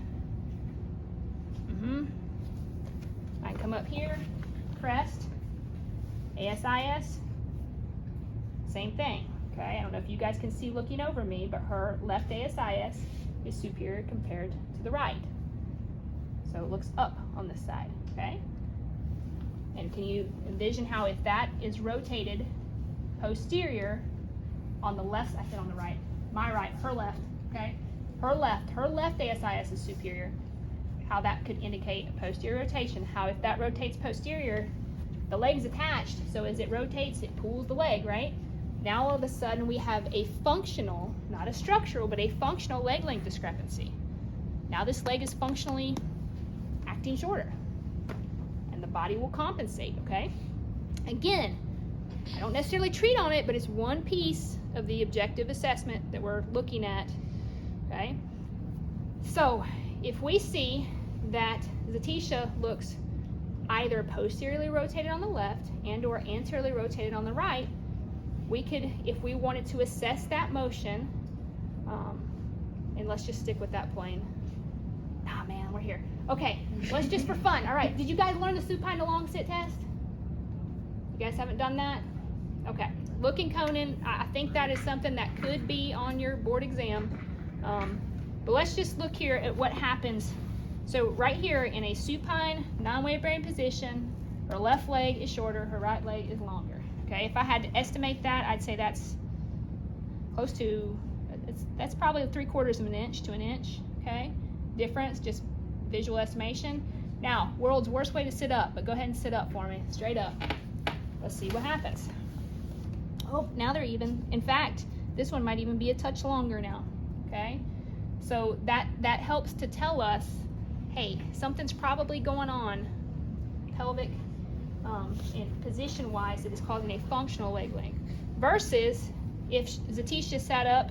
I can come up here, crest, ASIS, same thing. Okay, I don't know if you guys can see looking over me, but her left ASIS is superior compared to the right. So it looks up on this side, okay? And can you envision how if that is rotated posterior on the left, I said on the right, my right, her left, okay? Her left ASIS is superior. How that could indicate a posterior rotation. How if that rotates posterior, the leg's attached, so as it rotates, it pulls the leg, right? Now all of a sudden we have a functional, not a structural, but a functional leg length discrepancy. Now this leg is functionally acting shorter. And the body will compensate, okay? Again, I don't necessarily treat on it, but it's one piece of the objective assessment that we're looking at, okay? So if we see that Zatisha looks either posteriorly rotated on the left and or anteriorly rotated on the right, we could, if we wanted to assess that motion, and let's just stick with that plane. Ah, man, we're here. Okay, let's just for fun. All right, did you guys learn the supine to long sit test? You guys haven't done that? Okay, looking Conan, I think that is something that could be on your board exam. But let's just look here at what happens. So right here in a supine, non-weight bearing position, her left leg is shorter, her right leg is longer. Okay, if I had to estimate that, I'd say that's close to, that's probably 3/4 of an inch to an inch, okay? Difference, just visual estimation. Now, world's worst way to sit up, but go ahead and sit up for me, straight up. Let's see what happens. Oh, now they're even. In fact, this one might even be a touch longer now, okay? So that helps to tell us, hey, something's probably going on pelvic and position-wise that is causing a functional leg length. Versus if Zatisha sat up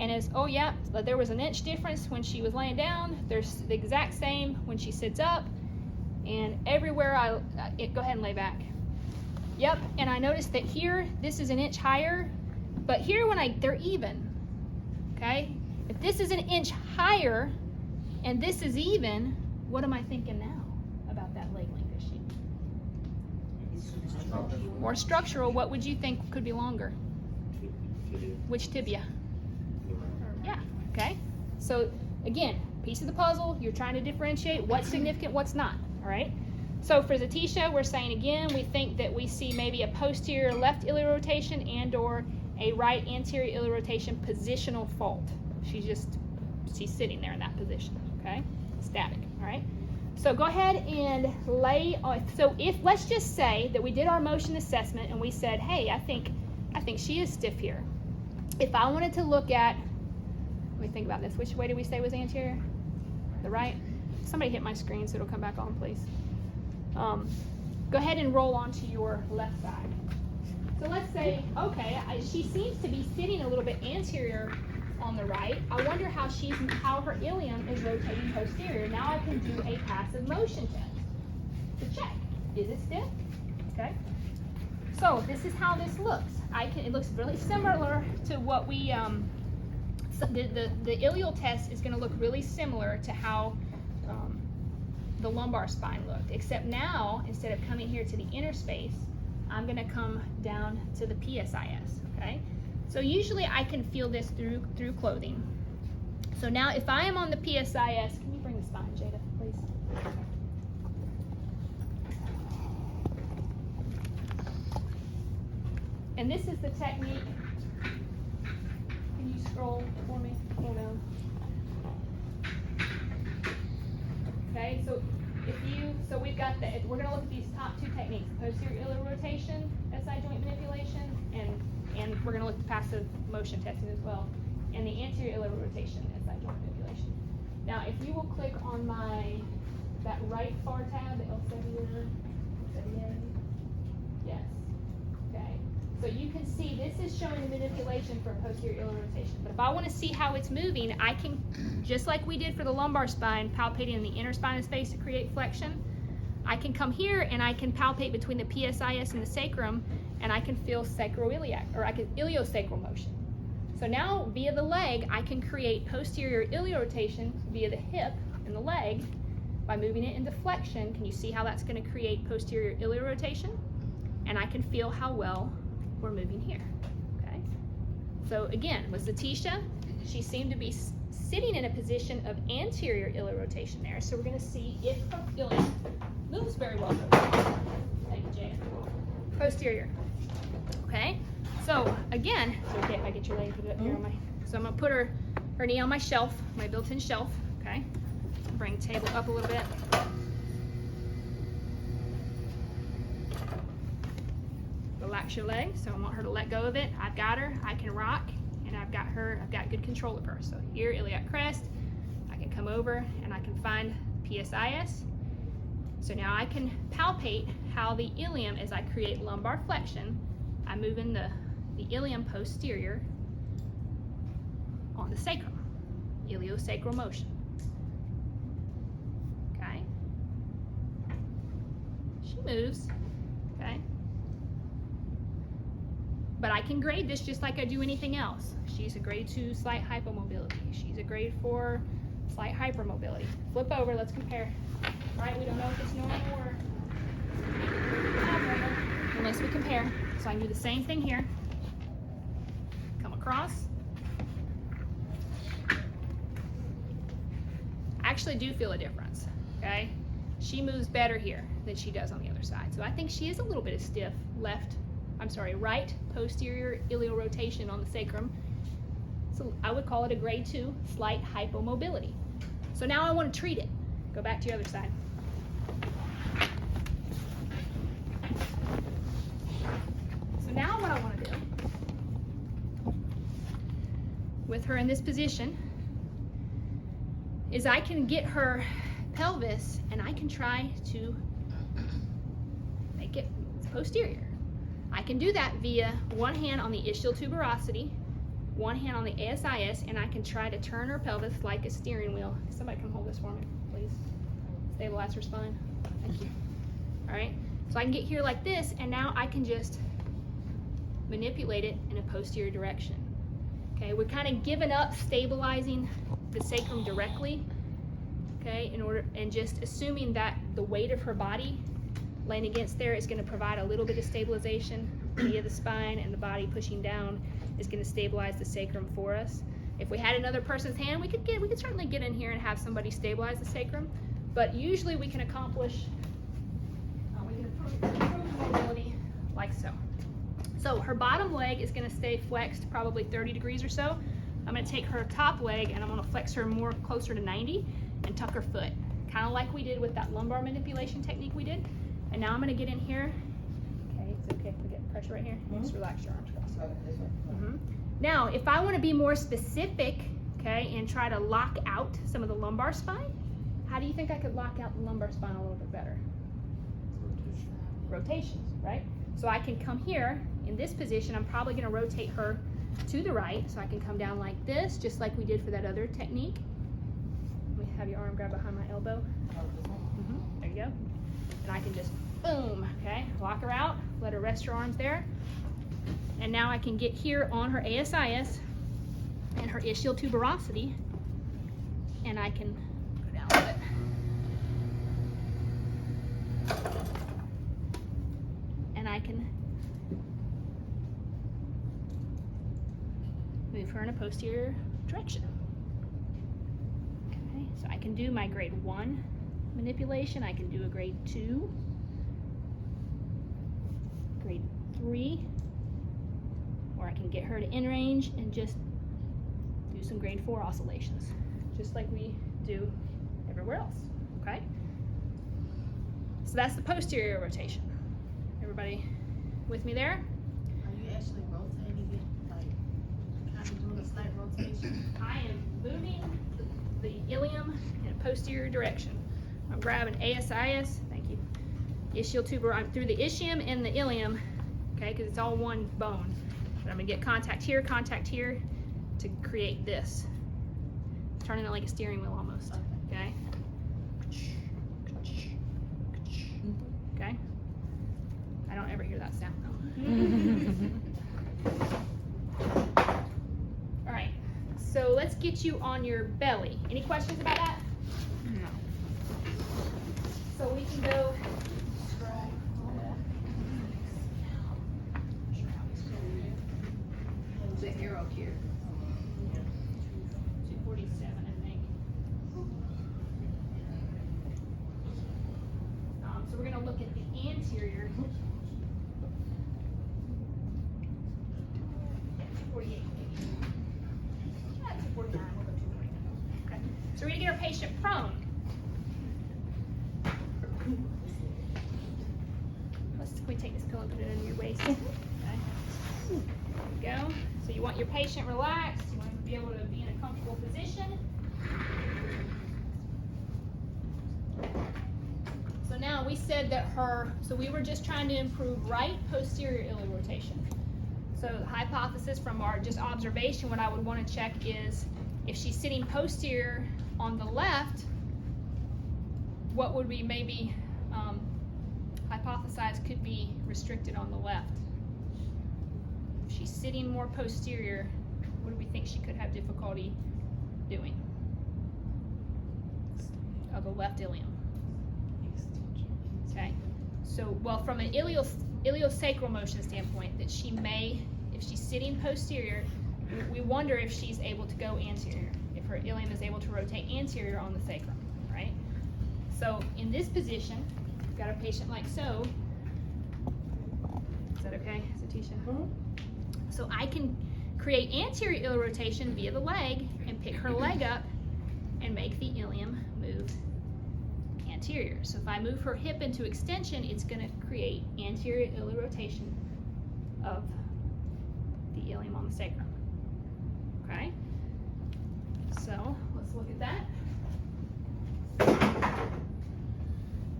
and is, oh yeah, but there was an inch difference when she was laying down. There's the exact same when she sits up, and everywhere go ahead and lay back. Yep, and I noticed that here, this is an inch higher, but here they're even, okay? If this is an inch higher and this is even, what am I thinking now about that leg length issue? More structural. What would you think could be longer? Which tibia? Yeah, okay. So again, piece of the puzzle, you're trying to differentiate what's significant, what's not, all right? So for Zatisha, we're saying again, we think that we see maybe a posterior left iliac rotation and or a right anterior iliac rotation positional fault. She's sitting there in that position, okay? Static, all right? So go ahead and lay on, so let's just say that we did our motion assessment and we said, hey, I think she is stiff here. If I wanted to look at, let me think about this, which way did we say was anterior? The right? Somebody hit my screen so it'll come back on, please. Go ahead and roll onto your left side. So let's say, okay, she seems to be sitting a little bit anterior on the right. I wonder how her ilium is rotating posterior. Now I can do a passive motion test to check. Is it stiff? Okay. So this is how this looks. It looks really similar to what we, the ilial test is going to look really similar to how the lumbar spine looked, except now, instead of coming here to the inner space, I'm going to come down to the PSIS, okay? So usually I can feel this through clothing. So now if I am on the PSIS, can you bring the spine, Jada, please? And this is the technique. Can you scroll for me? Hold on. Okay, so so we've got we're going to look at these top two techniques: posterior iliac rotation, SI joint manipulation, and we're going to look at passive motion testing as well, and the anterior iliac rotation, SI joint manipulation. Now, if you will click on that right far tab, the Elsevier, yes, okay. So you can see this is showing the manipulation for posterior iliac rotation. But if I want to see how it's moving, I can, just like we did for the lumbar spine, palpating in the inner spinous space to create flexion, I can come here and I can palpate between the PSIS and the sacrum, and I can feel sacroiliac, or I can iliosacral motion. So now, via the leg, I can create posterior iliac rotation via the hip and the leg by moving it into flexion. Can you see how that's going to create posterior iliac rotation? And I can feel how well we're moving here, okay? So again, with Zatisha, she seemed to be sitting in a position of anterior iliac rotation there. So we're going to see if her ilium moves very well. Thank you, Jay. Posterior, okay? So again, it's okay if I get your leg put it up here on my, so I'm going to put her knee on my shelf, my built-in shelf, okay? Bring the table up a little bit. Relax your leg, so I want her to let go of it. I've got her, I can rock, and I've got good control of her. So here, iliac crest, I can come over and I can find PSIS. So now I can palpate how the ilium, as I create lumbar flexion, I'm moving the ilium posterior on the sacrum, iliosacral motion. Okay? She moves, okay? But I can grade this just like I do anything else. She's a grade 2 slight hypomobility. She's a grade 4 slight hypermobility. Flip over, let's compare. All right, we don't know if it's normal or abnormal unless we compare. So I can do the same thing here. Come across. I actually do feel a difference, okay? She moves better here than she does on the other side. So I think she is a little bit of stiff right posterior iliac rotation on the sacrum. So I would call it a grade 2 slight hypomobility. So now I want to treat it. Go back to your other side. So now what I want to do with her in this position is I can get her pelvis and I can try to make it posterior. I can do that via one hand on the ischial tuberosity, one hand on the ASIS, and I can try to turn her pelvis like a steering wheel. Somebody come hold this for me, please. Stabilize her spine. Thank you. All right, so I can get here like this, and now I can just manipulate it in a posterior direction. Okay, we're kind of giving up stabilizing the sacrum directly, okay, and just assuming that the weight of her body laying against there is going to provide a little bit of stabilization via the spine, and the body pushing down is going to stabilize the sacrum for us. If we had another person's hand, we could certainly get in here and have somebody stabilize the sacrum, but usually we can accomplish, we can improve mobility like so. So her bottom leg is going to stay flexed probably 30 degrees or so. I'm going to take her top leg and I'm going to flex her more closer to 90 and tuck her foot, kind of like we did with that lumbar manipulation technique we did. And now I'm going to get in here. Okay, it's okay if we get pressure right here. Just relax your arms crossed. Now, if I want to be more specific, okay, and try to lock out some of the lumbar spine, how do you think I could lock out the lumbar spine a little bit better? Rotations, right? So I can come here in this position. I'm probably going to rotate her to the right, so I can come down like this, just like we did for that other technique. Let me have your arm grab behind my elbow. There you go. And I can just boom, okay, lock her out, let her rest her arms there. And now I can get here on her ASIS and her ischial tuberosity, and I can go down with it. And I can move her in a posterior direction. Okay, so I can do my grade 1 manipulation, I can do a grade 2, grade 3, or I can get her to in range and just do some grade 4 oscillations, just like we do everywhere else, okay? So that's the posterior rotation. Everybody with me there? Are you actually rotating it, like kind of doing a slight rotation? I am moving the ilium in a posterior direction. I'm grabbing ASIS, thank you, ischial tuber, I'm through the ischium and the ilium, okay, because it's all one bone. But I'm gonna get contact here to create this. Turning it like a steering wheel almost, okay? Okay? I don't ever hear that sound though. All right, so let's get you on your belly. Any questions about that? No. So we can go. The arrow here. 247, I think. So we're going to look at the anterior. 248. 249. We'll go 249. Okay. So we're going to get our patient prone. Can we take this pillow and put it under your waist? Okay. There we go. So you want your patient relaxed. You want them to be able to be in a comfortable position. So now we said that so we were just trying to improve right posterior iliac rotation. So the hypothesis from our just observation, what I would want to check is if she's sitting posterior on the left, what would we maybe hypothesize could be restricted on the left? If she's sitting more posterior, what do we think she could have difficulty doing? Of the left ilium. Okay, so well, from an iliosacral motion standpoint, that she may, if she's sitting posterior, we wonder if she's able to go anterior, if her ilium is able to rotate anterior on the sacrum, right? So in this position, we've got a patient like so. Is that okay, Satisha? So I can create anterior iliac rotation via the leg and pick her leg up and make the ilium move anterior. So if I move her hip into extension, it's going to create anterior iliac rotation of the ilium on the sacrum. Okay? So let's look at that.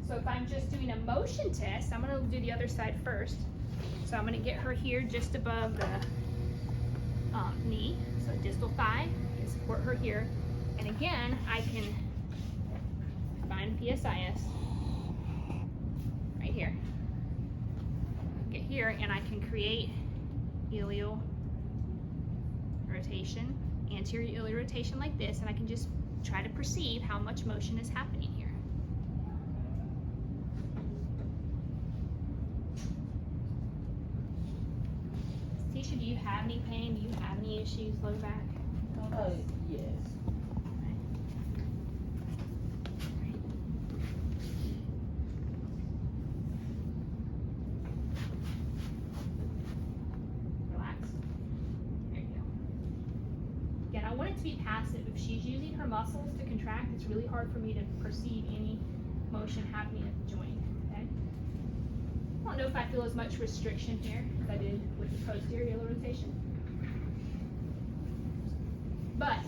So if I'm just doing a motion test, I'm going to do the other side first. So I'm going to get her here just above the knee. So distal thigh, I can support her here. And again, I can find PSIS right here. Get here, and I can create ilial rotation, anterior ilial rotation like this, and I can just try to perceive how much motion is happening here. Tisha, do you have any pain? Do you have any issues low back? Yes. Relax. There you go. Again, I want it to be passive. If she's using her muscles to contract, it's really hard for me to perceive any motion happening at the joint. Okay? I don't know if I feel as much restriction here as I did with the posterior ilial rotation. But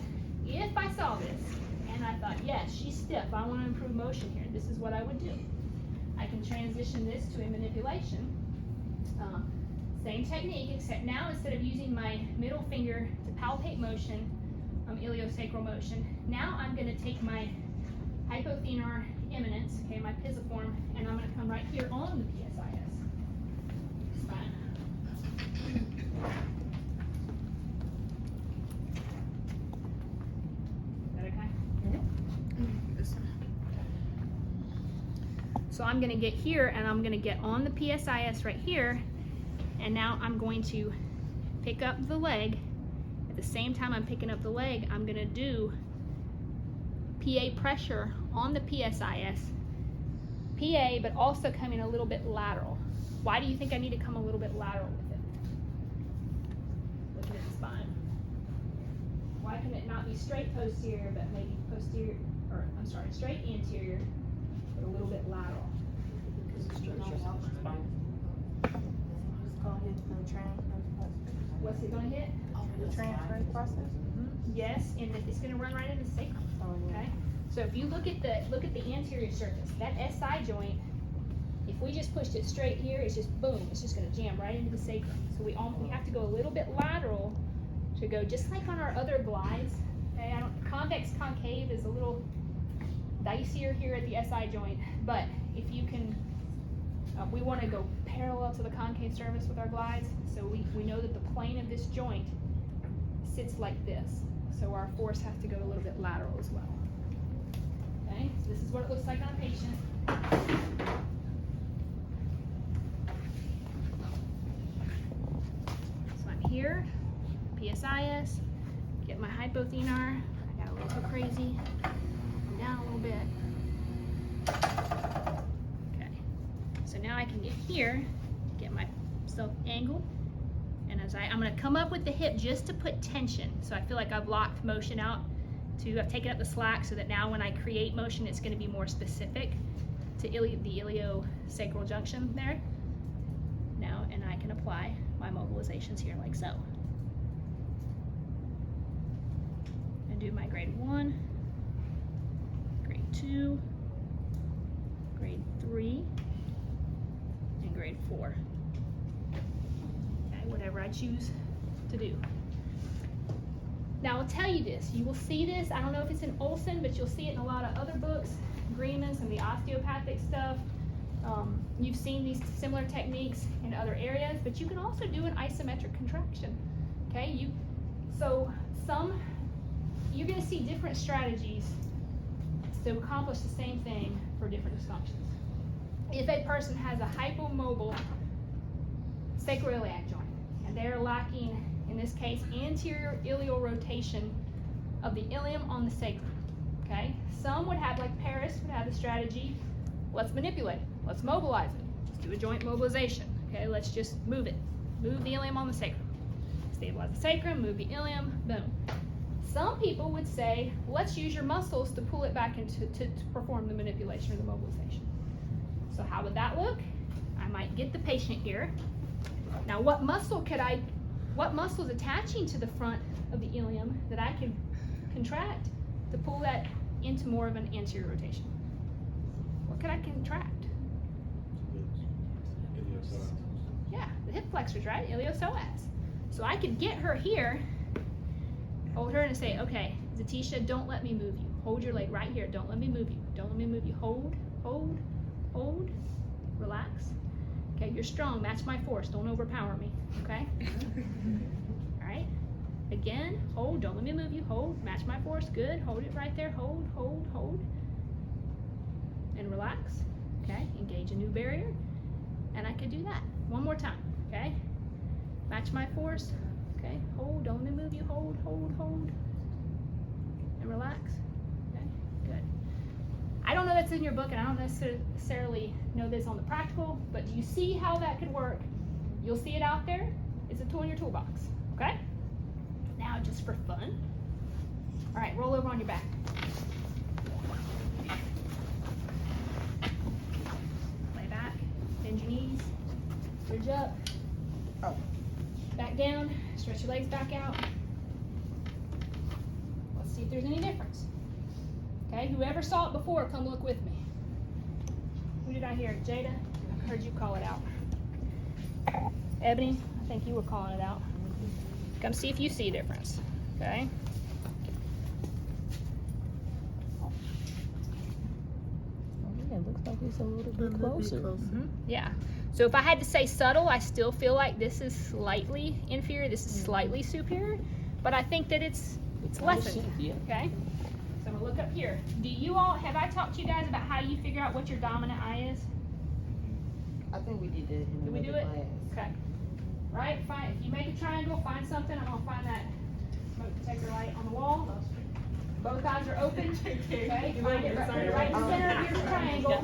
if I saw this and I thought, yes, she's stiff, I want to improve motion here, this is what I would do. I can transition this to a manipulation. Same technique, except now instead of using my middle finger to palpate motion, iliosacral motion, now I'm going to take my hypothenar eminence, okay, my pisiform, and I'm going to come right here on the PSIS spine. Is that okay? So I'm going to get here, and I'm going to get on the PSIS right here, and now I'm going to pick up the leg. At the same time I'm picking up the leg, I'm going to do PA pressure on the PSIS, PA, but also coming a little bit lateral. Why do you think I need to come a little bit lateral with it? Looking at the spine. Why can it not be straight posterior, but maybe posterior, or I'm sorry, straight anterior, but a little bit lateral? Because it's spine. It's called hit the transfer. What's it going to hit? The transfer process. Yes, and it's going to run right into the sacrum. Okay. So if you look at the anterior surface, that SI joint, if we just pushed it straight here, it's just boom, it's just going to jam right into the sacrum. So we have to go a little bit lateral to go, just like on our other glides. Okay, convex concave is a little dicier here at the SI joint, but if you can, we want to go parallel to the concave surface with our glides. So we know that the plane of this joint sits like this. So our force has to go a little bit lateral as well. Okay, so this is what it looks like on a patient. So I'm here, PSIS, get my hypothenar. I got a little bit crazy. Come down a little bit. Okay, so now I can get here, get myself angled. And I'm going to come up with the hip just to put tension. So I feel like I've locked motion out I've taken up the slack so that now when I create motion, it's going to be more specific to the iliosacral junction there. Now, and I can apply my mobilizations here like so. And do my grade 1, grade 2, grade 3, and grade 4. Whatever I choose to do. Now I'll tell you this, you will see this, I don't know if it's in Olson, but you'll see it in a lot of other books, Greenman, some of the osteopathic stuff. You've seen these similar techniques in other areas, but you can also do an isometric contraction. Okay, you're going to see different strategies to accomplish the same thing for different dysfunctions. If a person has a hypomobile sacroiliac joint, and they're lacking, in this case, anterior ilial rotation of the ilium on the sacrum, okay? Some would have, like Paris would have the strategy, let's manipulate it, let's mobilize it, let's do a joint mobilization, okay? Let's just move it, move the ilium on the sacrum. Stabilize the sacrum, move the ilium, boom. Some people would say, let's use your muscles to pull it back into to perform the manipulation or the mobilization. So how would that look? I might get the patient here. Now what muscle is attaching to the front of the ilium that I can contract to pull that into more of an anterior rotation? What could I contract? Yeah, the hip flexors, right? Iliopsoas. So I could get her here, Hold her and say, okay, Zatisha, don't let me move you. Hold your leg right here. Don't let me move you. Don't let me move you. Hold, hold, hold. Relax. Okay, you're strong. Match my force. Don't overpower me. Okay? All right. Again, hold. Don't let me move you. Hold. Match my force. Good. Hold it right there. Hold, hold, hold. And relax. Okay? Engage a new barrier. And I could do that. One more time. Okay? Match my force. Okay? Hold. Don't let me move you. Hold, hold, hold. And relax. Okay? Good. I don't know that's in your book, and I don't necessarily know this on the practical, but do you see how that could work? You'll see it out there. It's a tool in your toolbox. Okay? Now, just for fun. All right, roll over on your back. Lay back. Bend your knees. Bridge up. Back down. Stretch your legs back out. Let's see if there's any difference. Okay, whoever saw it before, come look with me. Who did I hear? Jada? I heard you call it out. Ebony, I think you were calling it out. Come see if you see a difference. Okay? Yeah, it looks like it's a little bit closer. Yeah. So if I had to say subtle, I still feel like this is slightly inferior, this is slightly superior, but I think that it's lessened. Yeah. Okay? So I'm gonna look up here. Do you all, have I talked to you guys about how you figure out what your dominant eye is? I think we did that in Did we do another it? class. Okay. Right, fine. If you make a triangle, find something. I'm gonna find that smoke detector light on the wall. Both eyes are open. Okay, find it right in the center of your triangle.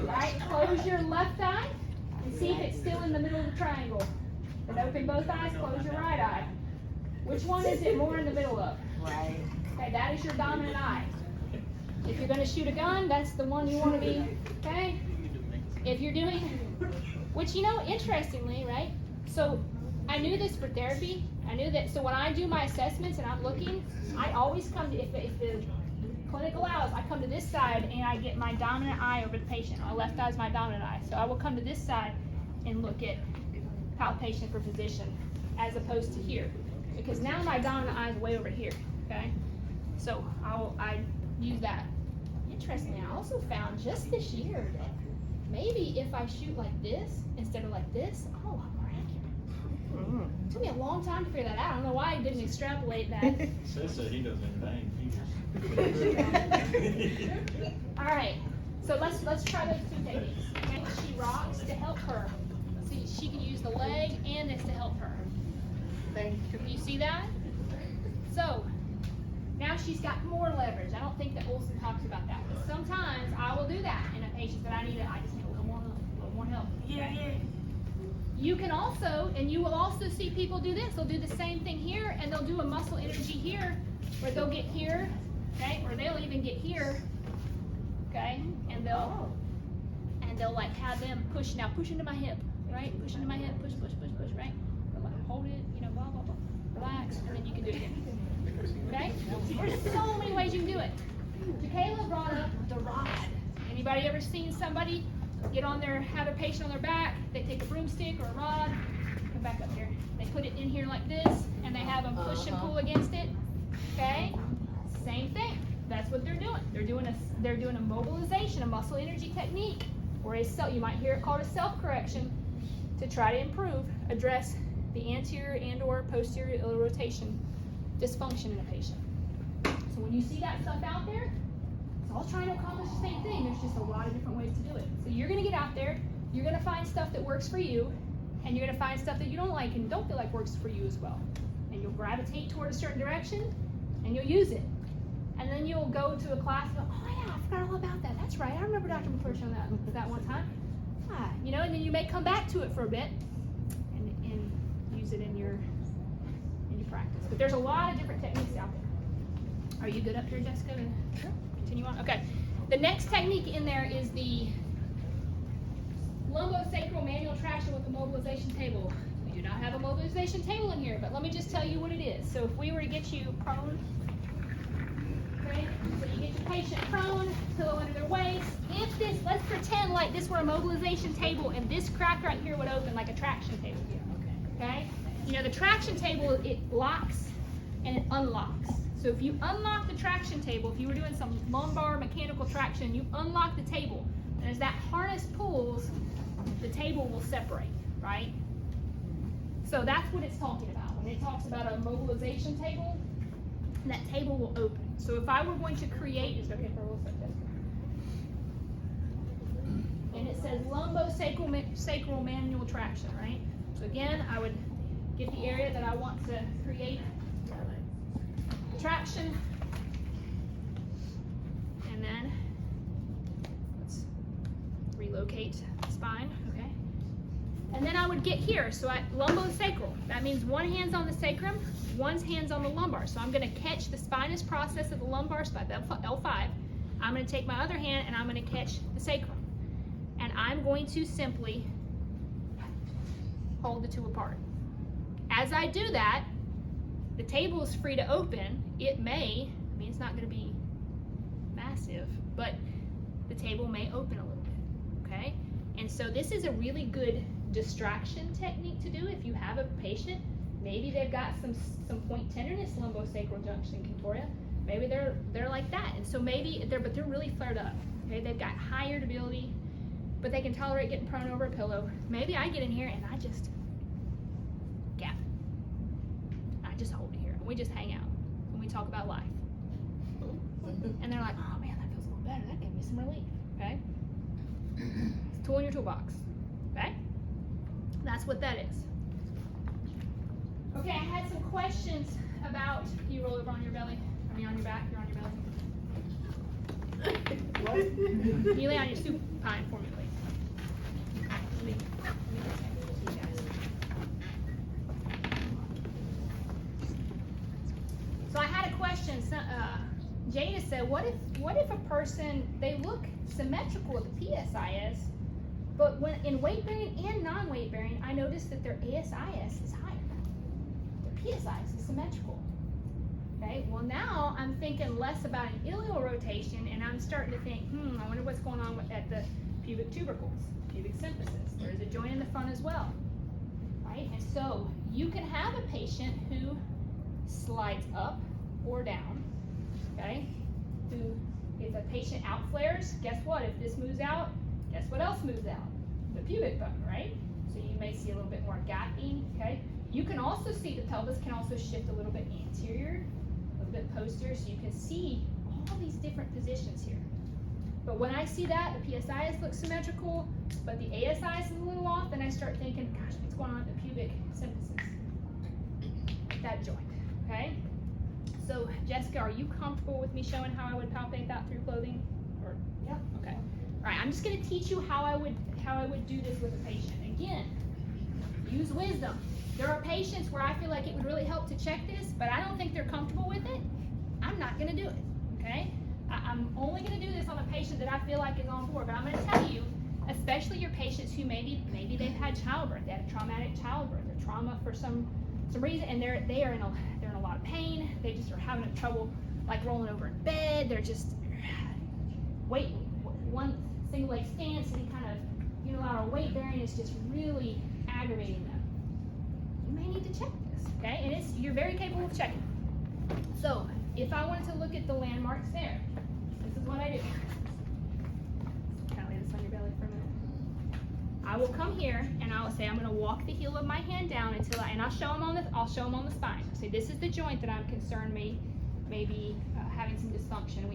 Right, close your left eye and see if it's still in the middle of the triangle. Then open both eyes, close your right eye. Which one is it more in the middle of? Right. Okay, that is your dominant eye. If you're gonna shoot a gun, that's the one you wanna be, okay? If you're doing, which you know, interestingly, right? So I knew this for therapy. I knew that, so when I do my assessments and I'm looking, I always come to, if the clinic allows, I come to this side and I get my dominant eye over the patient. My left eye is my dominant eye. So I will come to this side and look at palpation for position as opposed to here. Because now my dominant eye is way over here, okay? So I use that. Interestingly, I also found just this year that maybe if I shoot like this instead of like this, I'm a lot more accurate. It took me a long time to figure that out. I don't know why I didn't extrapolate that. Says that he doesn't bang All right, so let's try those two techniques. Okay, she rocks to help her. See, she can use the leg and this to help her. You see that? So now she's got more leverage. I don't think that Olson talks about that, but sometimes I will do that in a patient that I just need a little more help. Yeah. You can also, and you will also see people do this. They'll do the same thing here, and they'll do a muscle energy here, where they'll get here, okay, or they'll even get here, okay, and they'll like have them push into my hip, right? Push into my hip, push, right? Hold it, you know, blah blah blah. Relax, and then you can do it again. Okay? There's so many ways you can do it. Michaela brought up the rod. Anybody ever seen somebody get on their, have a patient on their back, they take a broomstick or a rod, come back up here. They put it in here like this, and they have them push and pull against it. Okay? Same thing. That's what they're doing. They're doing a mobilization, a muscle energy technique, or you might hear it called a self-correction to try to improve, address the anterior and or posterior ill rotation dysfunction in a patient. So when you see that stuff out there, it's all trying to accomplish the same thing. There's just a lot of different ways to do it. So you're going to get out there, you're going to find stuff that works for you, and you're going to find stuff that you don't like and don't feel like works for you as well. And you'll gravitate toward a certain direction, and you'll use it. And then you'll go to a class and go, oh yeah, I forgot all about that. That's right, I remember Dr. McClure showing that one time. You know, and then you may come back to it for a bit and use it in your practice. But there's a lot of different techniques out there. Are you good up here, Jessica? Sure. Continue on. Okay. The next technique in there is the lumbosacral manual traction with the mobilization table. We do not have a mobilization table in here, but let me just tell you what it is. So if we were to get you prone, okay, so you get your patient prone, pillow under their waist. If this, let's pretend like this were a mobilization table and this crack right here would open like a traction table. Okay? You know, the traction table, it locks and it unlocks. So if you unlock the traction table, if you were doing some lumbar mechanical traction, you unlock the table, and as that harness pulls, the table will separate, right? So that's what it's talking about. When it talks about a mobilization table, that table will open. So if I were going to create, is it okay for a little second? And it says lumbosacral manual traction, right? So again, I would get the area that I want to create traction, and then let's relocate the spine, okay? And then I would get here, so lumbosacral, that means one hand's on the sacrum, one's hand's on the lumbar. So I'm gonna catch the spinous process of the lumbar spine, L5. I'm gonna take my other hand and I'm gonna catch the sacrum. And I'm going to simply hold the two apart. As I do that, the table is free to open. It may, I mean, it's not going to be massive, but the table may open a little bit, okay? And so this is a really good distraction technique to do if you have a patient. Maybe they've got some point tenderness, lumbosacral junction contorta. Maybe they're like that, and so maybe they're really flared up. Okay, they've got high irritability, but they can tolerate getting prone over a pillow. Maybe I get in here and I just gap. I just hold it here and we just hang out and we talk about life. And they're like, oh man, that feels a little better. That gave me some relief. Okay? It's a tool in your toolbox. Okay? That's what that is. Okay, I had some questions about, you roll over on your belly. I mean on your back, you're on your belly. Can you lay on your supine for me, please? Let me just hand it to you guys. So I had a question. Jada said, what if a person, they look symmetrical with the PSIS, but when in weight bearing and non-weight bearing, I noticed that their ASIS is higher. Their PSIS is symmetrical. Okay, well now I'm thinking less about an ileal rotation, and I'm starting to think, I wonder what's going on at the pubic tubercles, pubic symphysis. There's a joint in the front as well, right? And so you can have a patient who slides up or down, okay? Who, if a patient outflares, guess what? If this moves out, guess what else moves out? The pubic bone, right? So you may see a little bit more gapping, okay? You can also see the pelvis can also shift a little bit anterior, a little bit posterior, so you can see all these different positions here. But when I see that, the PSIS looks symmetrical, but the ASIS is a little off, then I start thinking, gosh, what's going on at the pubic symphysis? That joint, okay? So Jessica, are you comfortable with me showing how I would palpate that through clothing? Or yeah, okay. All right, I'm just going to teach you how I would do this with a patient. Again, use wisdom. There are patients where I feel like it would really help to check this, but I don't think they're comfortable with it. I'm not going to do it, okay? I'm only going to do this on a patient that I feel like is on board, but I'm going to tell you, especially your patients who maybe they've had childbirth, they had a traumatic childbirth, or trauma for some reason, and they're in a lot of pain. They just are having trouble like rolling over in bed. They're just one single leg stance, any kind of unilateral weight bearing is just really aggravating them. You may need to check this, okay? And you're very capable of checking. So if I wanted to look at the landmarks there, this is what I do. Kind of lay this on your belly for a minute. I will come here and I will say I'm going to walk the heel of my hand down until and I'll show them on the spine. Say this is the joint that I'm concerned maybe having some dysfunction.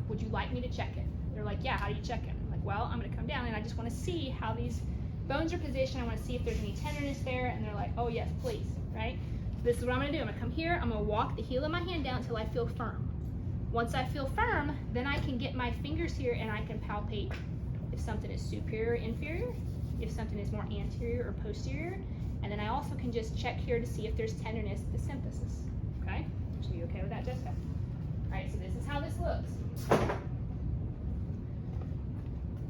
Would you like me to check it? They're like, yeah. How do you check it? I'm like, well, I'm going to come down and I just want to see how these bones are positioned. I want to see if there's any tenderness there. And they're like, oh yes, please, right? So this is what I'm going to do. I'm going to come here. I'm going to walk the heel of my hand down until I feel firm. Once I feel firm, then I can get my fingers here and I can palpate if something is superior or inferior, if something is more anterior or posterior, and then I also can just check here to see if there's tenderness at the symphysis. Okay? So you okay with that, Jessica? All right, so this is how this looks.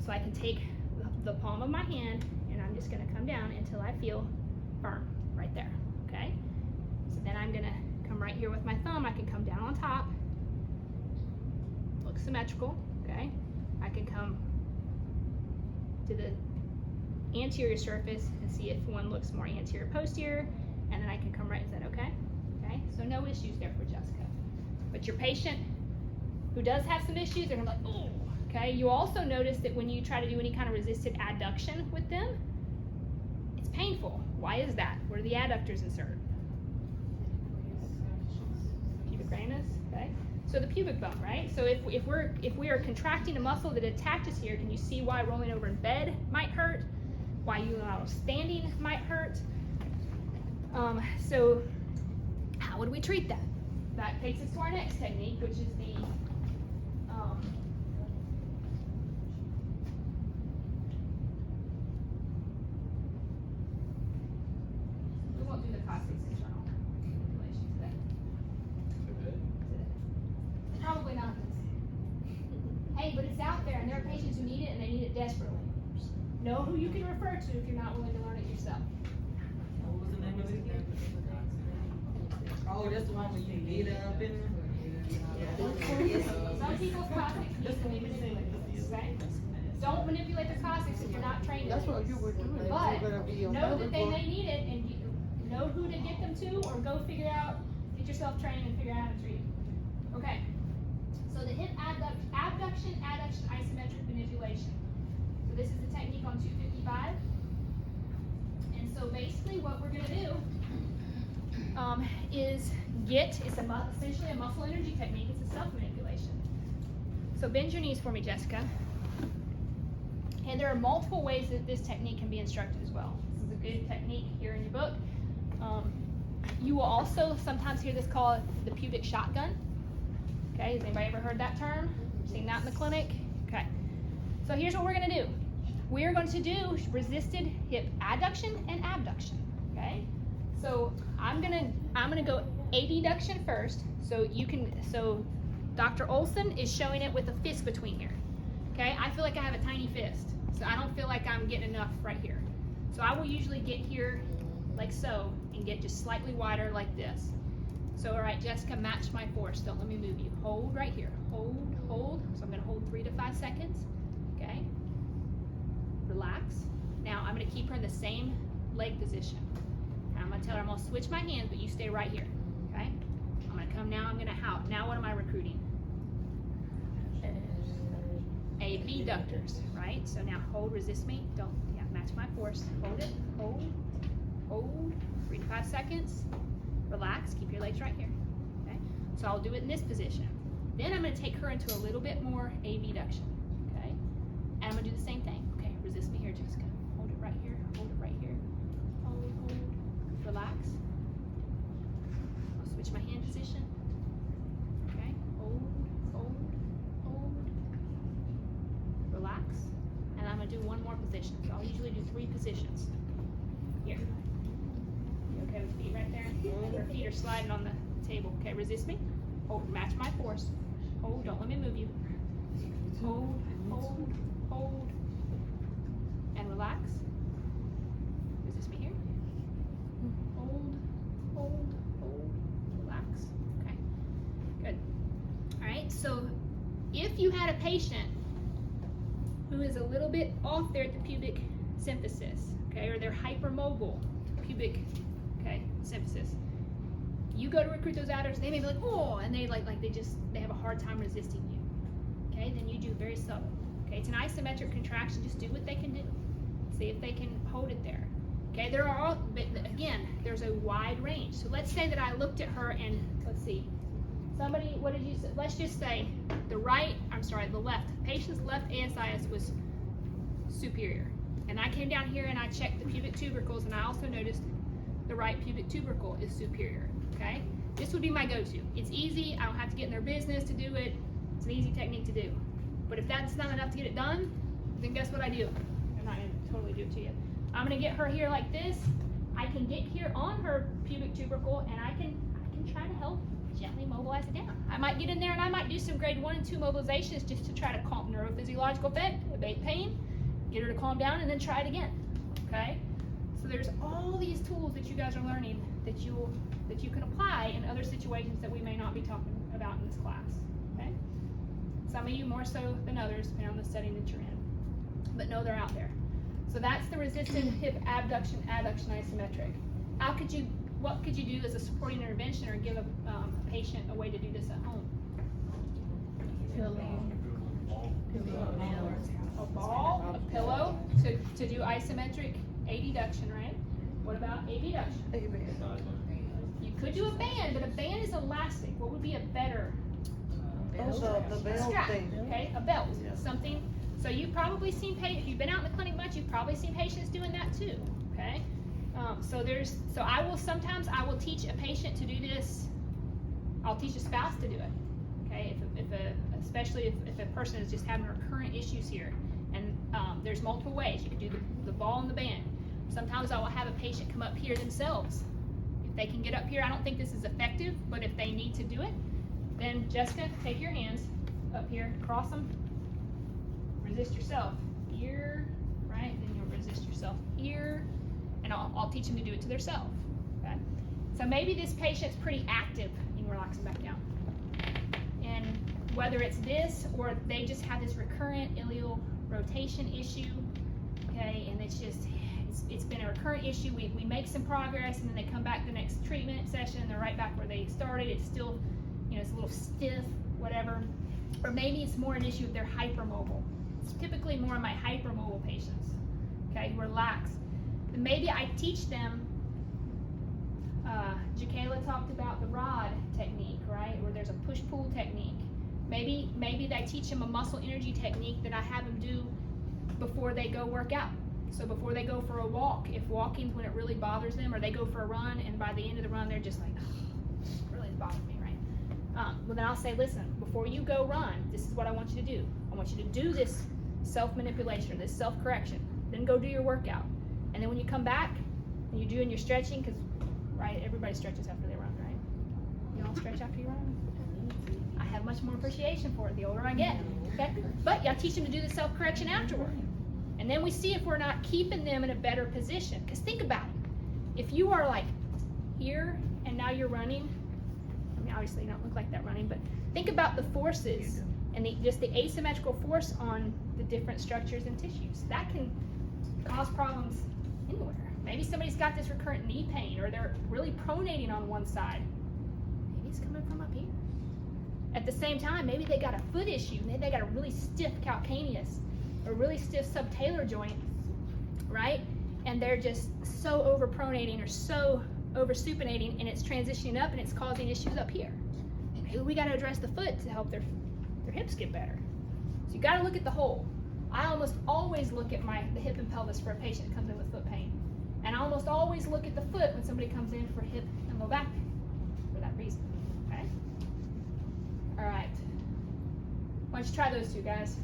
So I can take the palm of my hand and I'm just going to come down until I feel firm right there. Okay? So then I'm going to come right here with my thumb. I can come down on top. Looks symmetrical. Okay? I can come to the anterior surface and see if one looks more anterior posterior, and then I can come right. Is that okay? Okay. So no issues there for Jessica. But your patient who does have some issues, they're gonna be like, oh, okay? You also notice that when you try to do any kind of resisted adduction with them, it's painful. Why is that? Where do the adductors insert? Pubic ramus, okay? So the pubic bone, right? So if we are contracting a muscle that attaches here, can you see why rolling over in bed might hurt? Why unilateral standing might hurt? So how would we treat that? That takes us to our next technique, which is the we won't do the coccyx internal manipulation today. Probably not. Hey, but it's out there, and there are patients who need it, and they need it desperately. Know who you can refer to if you're not willing to learn it yourself. What was the name of it again? Oh, that's the one where you get up and. Some people's coccyx needs to be manipulated, okay? Don't manipulate the coccyx if you're not trained. That's what you were doing. But You're gonna be on know that they pelvic may need it, and you know who to get them to, or go figure out, get yourself trained and figure out how to treat it. Okay. So the hip abduction, adduction, isometric manipulation. So this is the technique on 255. And so basically what we're gonna do is essentially a muscle energy technique. It's a self-manipulation. So bend your knees for me, Jessica. And there are multiple ways that this technique can be instructed as well. This is a good technique here in your book. You will also sometimes hear this called the pubic shotgun. Okay, has anybody ever heard that term? Seen that in the clinic? Okay. So here's what we're gonna do. We're going to do resisted hip adduction and abduction. Okay? So I'm gonna go abduction first. So Dr. Olson is showing it with a fist between here. Okay? I feel like I have a tiny fist. So I don't feel like I'm getting enough right here. So I will usually get here like so and get just slightly wider like this. So all right, Jessica, match my force. Don't let me move you. Hold right here. Hold, hold. So I'm gonna hold 3 to 5 seconds. Okay? Relax. Now I'm gonna keep her in the same leg position. And I'm gonna tell her I'm gonna switch my hands, but you stay right here. Okay? I'm gonna come now, I'm gonna out. Now what am I recruiting? Abductors, right? So now hold, resist me. Don't, match my force. Hold it, hold, hold, 3 to 5 seconds. Relax, keep your legs right here. Okay? So I'll do it in this position. Then I'm gonna take her into a little bit more abduction. Okay? And I'm gonna do the same thing. Okay, resist me here, Jessica. Hold it right here, hold it right here. Hold, hold, relax. I'll switch my hand position. Okay, hold, hold, hold. Relax. And I'm gonna do one more position. So I'll usually do 3 positions. Here. You okay with feet right there? Her feet are sliding on the table. Okay, resist me. Hold, match my force. Hold, don't let me move you. Hold, hold, hold. And relax. Resist me here. Hold, hold, hold. Relax. Okay, good. All right, so if you had a patient who is a little bit off there at the pubic symphysis, okay, or they're hypermobile pubic, okay, symphysis, you go to recruit those adders, they may be like, oh, and they they have a hard time resisting you. Okay, then you do very subtle. Okay, it's an isometric contraction, just do what they can do. See if they can hold it there. Okay, there are all, but again, there's a wide range. So let's say that I looked at her and, let's see, somebody, what did you say? Let's just say the left, patient's left ASIS was superior. And I came down here and I checked the pubic tubercles, and I also noticed the right pubic tubercle is superior, okay? This would be my go-to. It's easy, I don't have to get in their business to do it. It's an easy technique to do. But if that's not enough to get it done, then guess what I do? I'm not gonna totally do it to you. I'm gonna get her here like this. I can get here on her pubic tubercle, and I can try to help gently mobilize it down. I might get in there and I might do some grade 1 and 2 mobilizations just to try to calm neurophysiological effect, abate pain, get her to calm down, and then try it again, okay? So there's all these tools that you guys are learning that you can apply in other situations that we may not be talking about in this class, okay? Some of you more so than others, depending on the setting that you're in, but know they're out there. So that's the resisted hip abduction, adduction isometric. what could you do as a supporting intervention or give a patient a way to do this at home? A ball, a pillow to do isometric adduction, right? What about abduction? You could do a band, but a band is elastic. What would be a better Also, the belt strap? thing. Okay, a belt, Yeah. something. So you've probably seen if you've been out in the clinic much, you've probably seen patients doing that too. Okay, so I will teach a patient to do this. I'll teach a spouse to do it. Okay, especially if a person is just having recurrent issues here, and there's multiple ways you can do the ball and the band. Sometimes I will have a patient come up here themselves. If they can get up here, I don't think this is effective, but if they need to do it, then Jessica, take your hands up here, cross them, resist yourself here, right? Then you'll resist yourself here, and I'll teach them to do it to themselves. Okay. So maybe this patient's pretty active. You can relax them back down. And whether it's this or they just have this recurrent ileal rotation issue, okay, and it's been a recurrent issue. We make some progress, and then they come back the next treatment session, and they're right back where they started. It's still, it's a little stiff, whatever. Or maybe it's more an issue if they're hypermobile. It's typically more in my hypermobile patients, okay, who are lax. And maybe I teach them, Jakayla talked about the rod technique, right? Where there's a push-pull technique. Maybe I teach them a muscle energy technique that I have them do before they go work out. So before they go for a walk, if walking's when it really bothers them, or they go for a run and by the end of the run they're just like, oh, it really bothers me, right? Well, then I'll say, listen, before you go run, this is what I want you to do. I want you to do this self-manipulation, this self-correction. Then go do your workout. And then when you come back and you're doing your stretching, because, right, everybody stretches after they run, right? You all stretch after you run? I have much more appreciation for it the older I get, okay? But yeah, teach them to do the self-correction afterward. And then we see if we're not keeping them in a better position. Because think about it. If you are like here and now you're running, I mean, obviously you don't look like that running, but think about the forces and just the asymmetrical force on the different structures and tissues. That can cause problems anywhere. Maybe somebody's got this recurrent knee pain, or they're really pronating on one side. Maybe it's coming from up here. At the same time, maybe they got a foot issue. Maybe they got a really stiff calcaneus, or really stiff subtalar joint, right? And they're just so overpronating or so oversupinating, and it's transitioning up and it's causing issues up here. Maybe we got to address the foot to help their hips get better. So you got to look at the whole. I almost always look at the hip and pelvis for a patient that comes in with foot pain, and I almost always look at the foot when somebody comes in for hip and low back pain for that reason. Okay. All right. Why don't you try those two, guys?